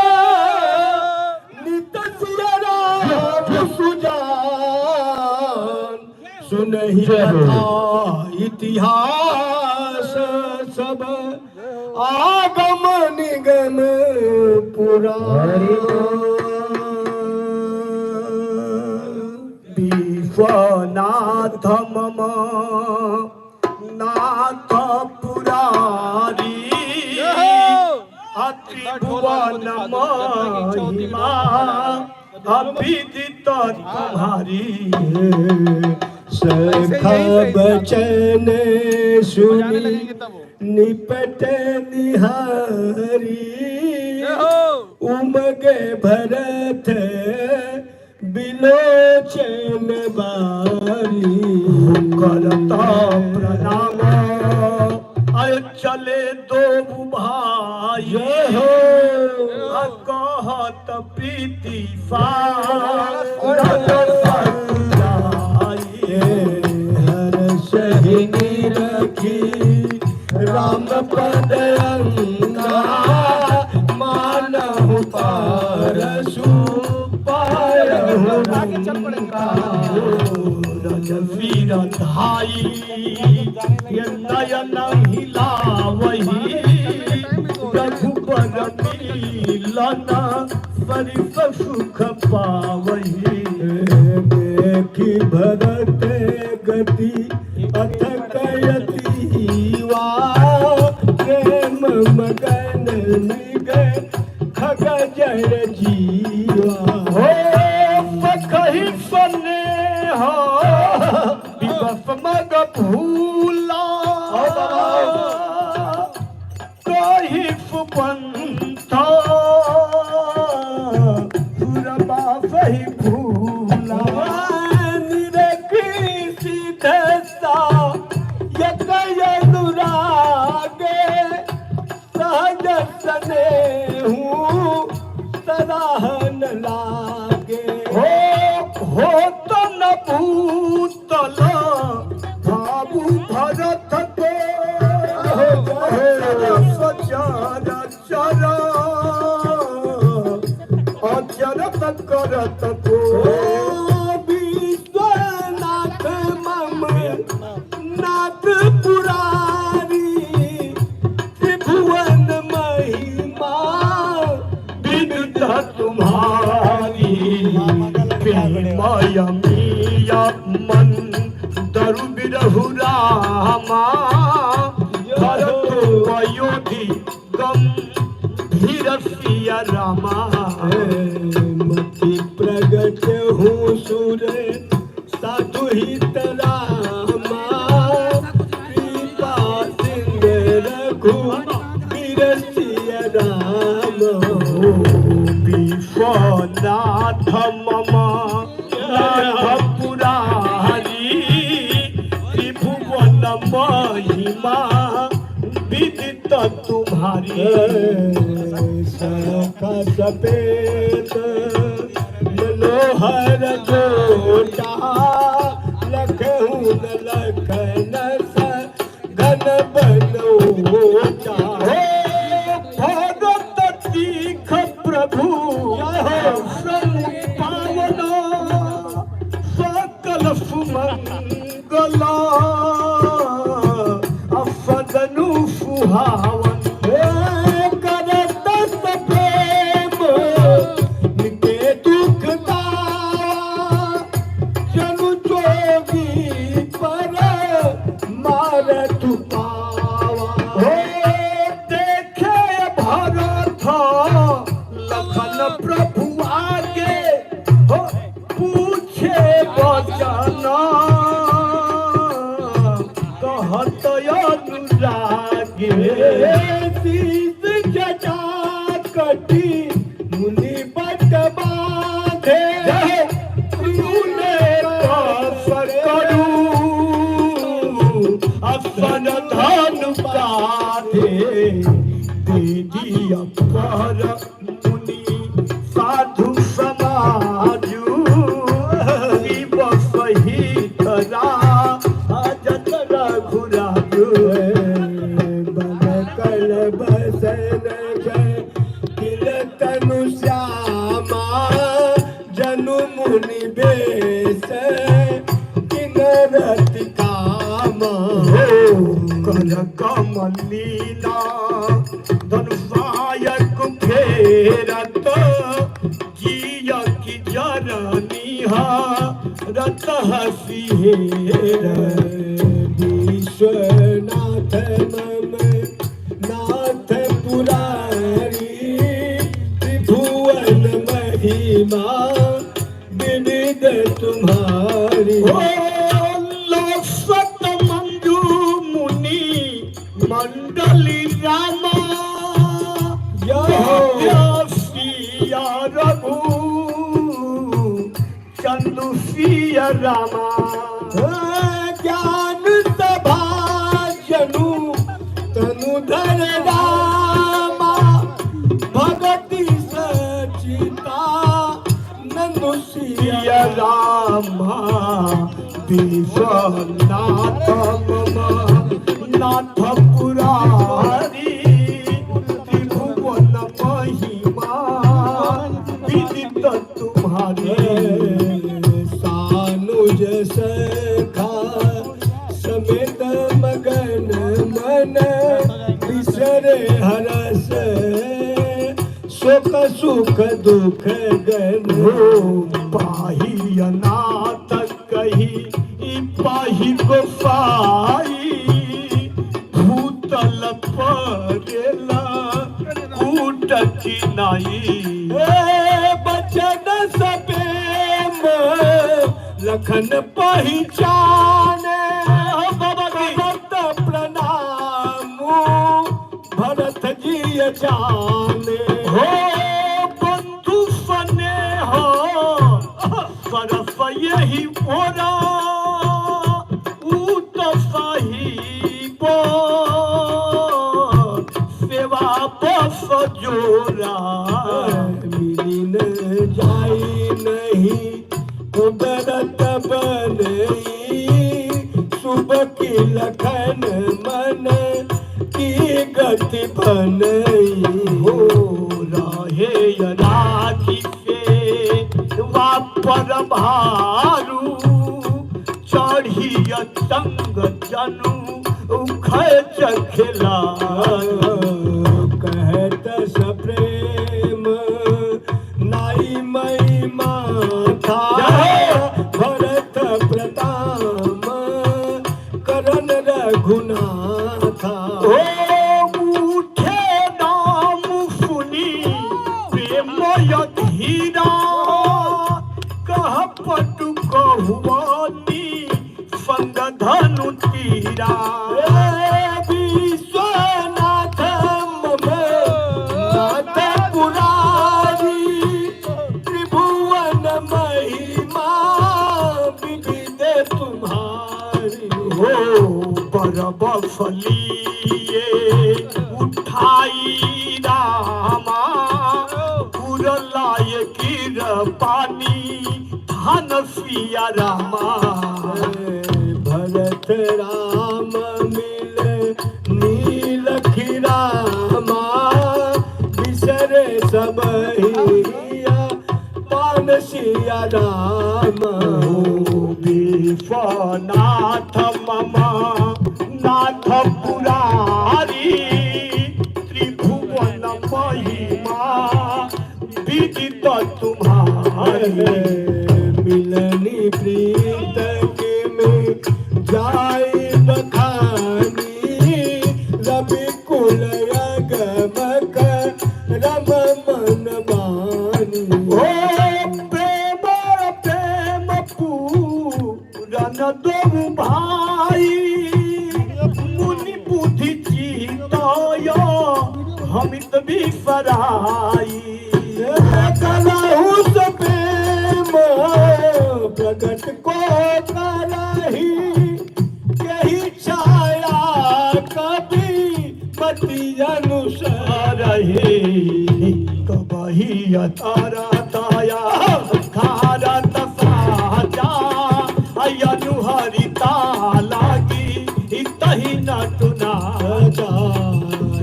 नित सुरराम सुजान सुनहि कथा इतिहास सब आगम निगम पुराण विश्वनाथ मम नाथ पुरारी त्रिभुवन महिमा अविदित तुम्हारी सखा बचन सुनी निपट निहारी उमगे भरत बिलोचन बारी करता प्रणाम आय चले दो भाई हो कहत प्रीति हर सहिनी रखी राम पद अंगा मानहु पारसु पारहु रंगा रजवीर धाई ये नयन हिलावही रघुबर मिलन परिप सुख पावही देखी भरत गति अथ कयती वा प्रेम मगन मृग खग जय जीवा हो कही सने हो विवश मग भूला कही सुपंथ सुरबा सही भूला निरखी सीधसा यनुरागे सहज सने हूँ सराहन लागे हो तो न भूतल भावु भरत को सचार चर अचरत करत को विश्वनाथ मम नाथ पुरारी त्रिभुवन महिमा विदित तुम्हारी प्रेमय मिया मन दरु बिरहु रामा भरत अयोधि गम धीरसिया रामा मति प्रगट हूँ सुर साधु हित रामा कृपा सिंह रघु बिरसिय राम विश्वनाथ मम नाथ पुरारी तुम्हारी सखा सफेद मनोहर गोटा लखन लखन घन बनोटा भगत दीख प्रभु पावना सकल सुमंगला अफदनु सुहावन करत प्रेम निके दुख जनु जोगी पर मार तुपावा देखे भरत लखन प्रभु आगे पूछे वचन कहत अनुरागे शीश जटा कटी मुनि बट बांधे तूने करू अपन धन काढ़े दीदी अपर मुनि साधु समाजू सही करा जत रघुराजू कल बसन तिलकनु श्यामा जनु मुनि बेस किनरति कामा कर कमलीला धनुषायक फेरत जिया की जननिहा रत हसीर विश्वनाथ मम नाथ पुरारी त्रिभुवन महिमा विविध तुम्हारी लसत मंजू मुनि मंडली रामा सिया रघु चंदु सिया रामा ज्ञान सभा जनु तनु धर रामा भगति सचिता नंदु सिया रामा विश्वनाथ मम नाथ पुरारी त्रिभुवन महिमा विदित तुम्हारी सानुज सखा समेत मगन मन बिसरे हरस सुख सुख दुख गन पाही अनाथ कही पाही गोसाई भूतल परेला कूट चिनाई बचन सपेम लखन पहचाने भगत प्रणाम भरत जी जाने हो बंधु सने हो सरस यही ओरा ऊत साहिब सेवा बस जोरा मिली न जाई नहीं कुदरत बनई सुबह की लखन मन की गति बनई हो रहे राखी से वापर भारू चढ़ी तंग जनु खच खिला कहत सप्रेम नाई मई माथा भरत प्रताम करण रघुनाथा उठे नाम सुनी प्रेमय धीरा कह पटु कहुआनी संग धनु तीरा विश्वनाथ मम नाथ पुरारी त्रिभुवन महिमा विविध तुम्हारी हो पर बसलिए उठ सिया रामा भरत राम मिले नीलखी रामा बिसरे सब हिया पान सिया राम विश्वनाथ मम नाथ पुरारी त्रिभुवन महिमा विदित तुम्हारी मिलनी प्रीत के में जाय बखानी रवि कुल गमक रम मन बानी ओ प्रेम प्रेम पूरन दो भाई मुनि बुद्धि चितय हमित विसराई कलहु प्रेम प्रगट को करही यही छाया कभी मति अनुसार कबही तारा ताया भारत साजा अयनु हरिता लागी तही नटुना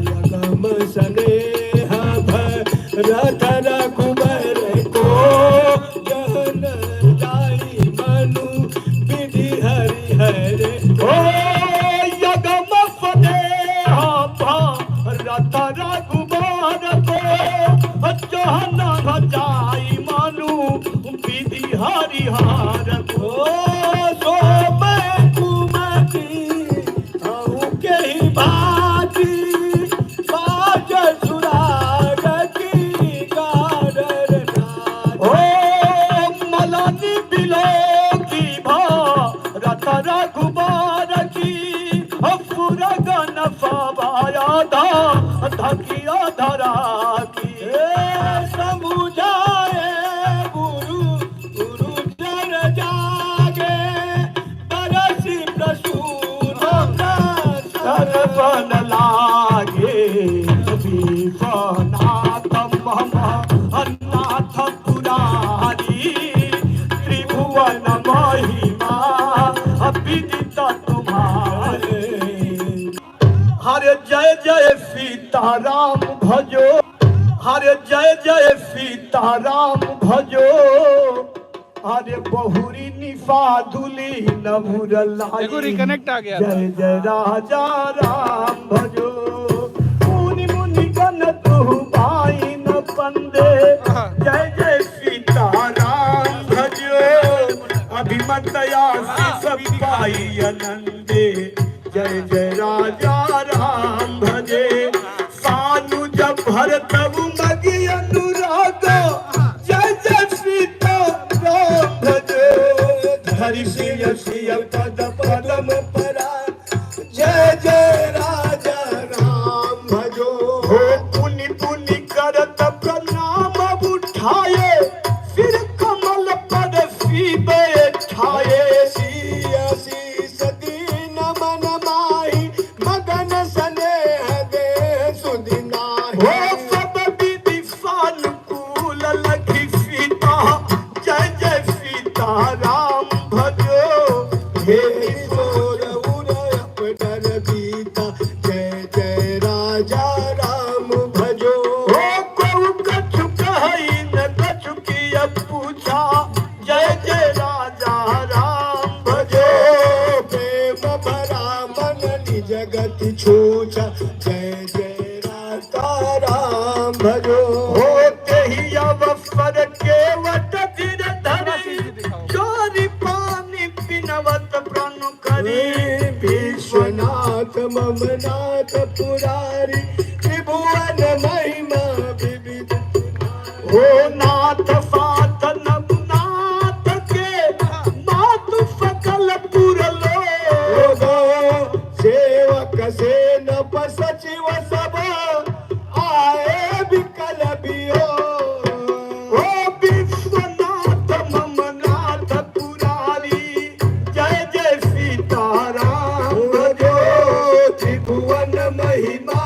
यगम स्नेह भरत रघुबर को जहन जाई मनु विधि हरि हरे ओ यगम स्नेह भरत रघुबर को जहन जाई मनु विधि हरिहर को सोम कुमति हूँ के ही भाती बाज सुराग की गाडर नाथ ओ मलनी बिलोकी भरत रघुबर की पुरगन सभाया धकिया धरा की समुझाए गुरु गुरु जर जागे तरसी प्रसून सर्वन लागे विश्वनाथ मम अन्नाथ पुरारी त्रिभुवन महिमा विदित तुम्हारे हरे जय जय सीताराम भजो हरे जय जय सीताराम भजो अरे बहुरी निफादुली नमुर देखो रिकनेक्ट आ गया था। जय जय राजा राम भजो मुनि मुनि गण तु पाई न पंदे जय जय सीताराम भजो अभिमतया सब पाई आनंदे जय जय राजा राम भजे सानु जब भरत मगी अनुराग जय जय सीता राम भजे हरि सिय सिय पद पदम परा जय जय राजा राम भजो हो पुनि पुनि करत प्रणाम उठाए फिर कमल पर सीबे ठाए सिय शीस दीन मन माही मगन स्नेह दे सुदिनाही हो सब विधि सानुकूल लखी सीता जय जय सीता राम भजो हे ईश्वर उदय पटर बीता जय जय राजा राम भजो हो कऊ कछु कहई न कछु किया पूछा जय जय राजा राम भजो प्रेम भरा मन निज गति छूचा जय जय राजा राम भजो होते ही अवसर केवट धीर धरी चोरी पानी पिनवत प्रण करी विश्वनाथ ममनाथ पुरारी त्रिभुवन महिमा विविध हो नाथ साथ नवनाथ के मातु सकल पुरलो सेवक से न सचिव सब आए विकल बियो हो विश्वनाथ ममनाथ पुरारी जय जय सीताराम भजो त्रिभुवन महिमा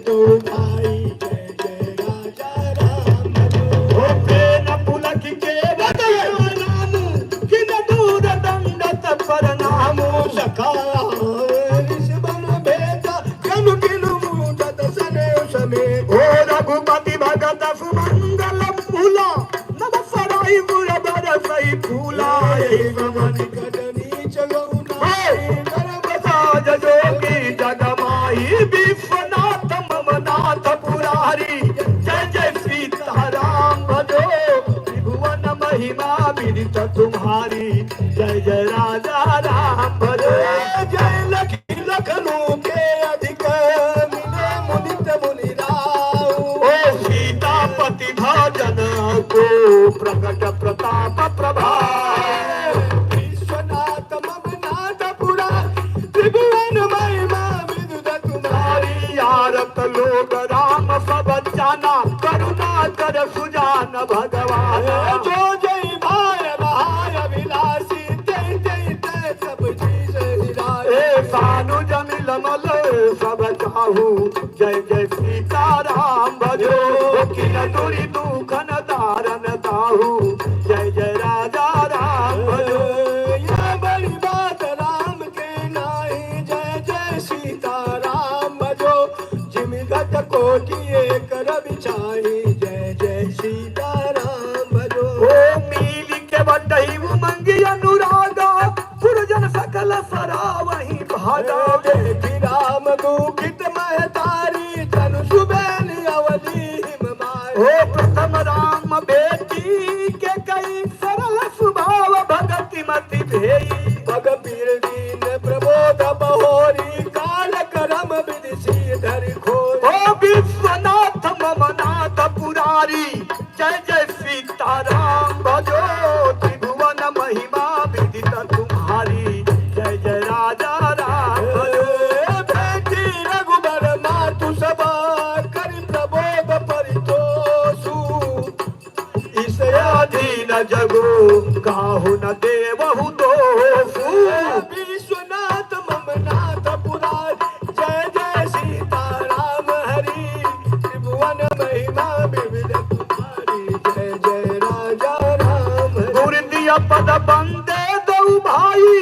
दो भाई जय जय राजा राम भजो पेन पुलक के बदल नाम किन दूर दंडत प्रणामो सखा ऋषभन भेजा कनु किनु मुदत सने समे ओ रघुपति भगत सुमंगल फूला नभ सराई पुर बरसई फूला मन कटनी चलो साज जोगी जगमाई विश्वनाथ ममनाथ पुरारी जय जय सीताराम भजो त्रिभुवन महिमा विदित तुम्हारी जय जय राजा राम भजो जय लखी लखनऊ के अधिक मिले मुनित मुनि राव ओ सीतापति भजन को प्रकट प्रताप प्रभाव विश्वनाथ ममनाथ पुरा त्रिभुवन महिमा विदुत तुम्हारी यारत लोग राम सब जाना करुणा कर सुजान भगवान जो जय भाय भाय विलासी जय जय जय सब चीज हिराए सानु जमिल मल सब चाहू जय जय सीताराम भजो किन दुरी दुखन दारन ताहू जय जय राजा राम भजो यह बड़ी बात राम के नाई जय जय सीताराम भजो जिमिगत कोटि एक रवि छाई जय जय सीताराम भजो ओ मील के बटई उमंगी अनुरागा पुरजन सकल सरा वही भागा देखी राम दुखित महतारी तनु सुबेन अवधि हिम ओ प्रथम राम बेटी के कई सरल स्वभाव भगति मति भेई भग पीर दीन प्रबोध बहोरी काल करम विधि श्रीधर खोई ओ विश्वनाथ ममनाथ पुरारी जय जय सीताराम भजो त्रिभुवन महिमा विदित तुम्हारी जय जय राजा राम भजो बेटी रघुबर मातु सभा करि प्रबोध परितोषु इस अधीन जगो काहु न देवहु दोषु विश्वनाथ ममनाथ पुरार जय जय सीताराम हरि त्रिभुवन महिमा विविध तुम्हारी जय जय राजा राम गुरुदिया पद बंदे दो भाई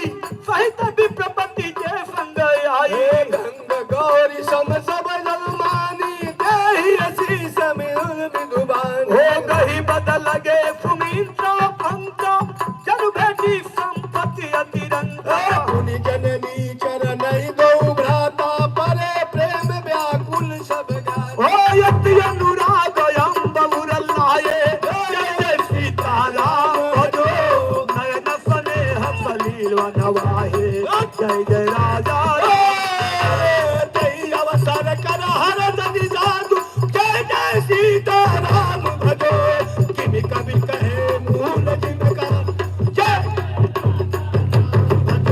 सहित विप्रपति जय संग आई गंग गौरी सम सब जलमानी देहि असीस मिल विदुबान हो गही बदल लगे सुमित्रा पंका जन भेटी संपत्ति अतिरंगा मुनि जननी चरण दो भ्राता परे प्रेम व्याकुल सब गान ओ यति अनुराग अम्बुर लाए जय जय सीताराम भजो नयन स्नेह सलील नवाहे जय जय राजा तई अवसर कर हर जनि साधु जय जय सीताराम भजो किमि कवि कहे मूल जिनका जय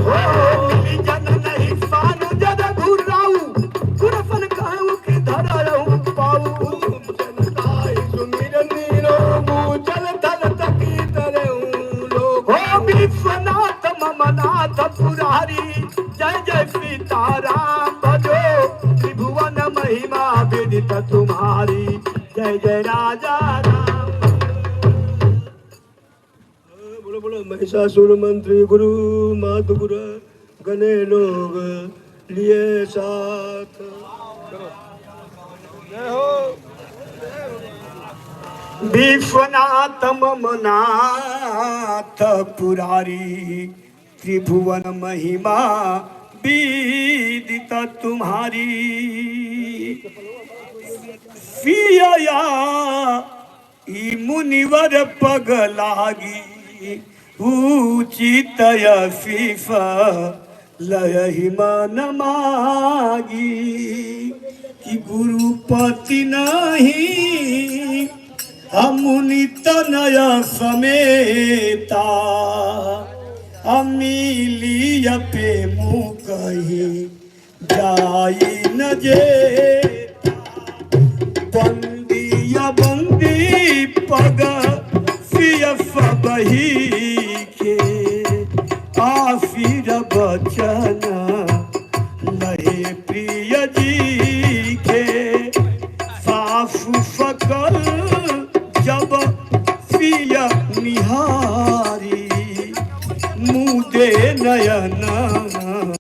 मिली जन नहीं सानु जद घुराऊ गुरफन कहू कि धरऊ पाऊ जनताई सुमिरन नीरो चल थल तकी तरऊ लोग हो विश्वनाथ ममनाथ पुरारी जय जय सीताराम भजो त्रिभुवन महिमा विदित तुम्हारी जय जय राजा राम बोलो बोलो महिषासुर मंत्री गुरु मातु गुरु गने लोग लिए साथ विश्वनाथ ममनाथ पुरारी त्रिभुवन महिमा विदित तुम्हारी सिया ई मुनिवर पग लागी उचित फीफ लयहि मन मागी कि गुरुपति नहीं अमुनि तनय समेता अमीलिय पे मुँह कही जाई न जेता बंदिया बंदी पग सियफ बही के आफिर बचन लहे प्रिय जी के सकल जब पिया निहारी मुदे नयना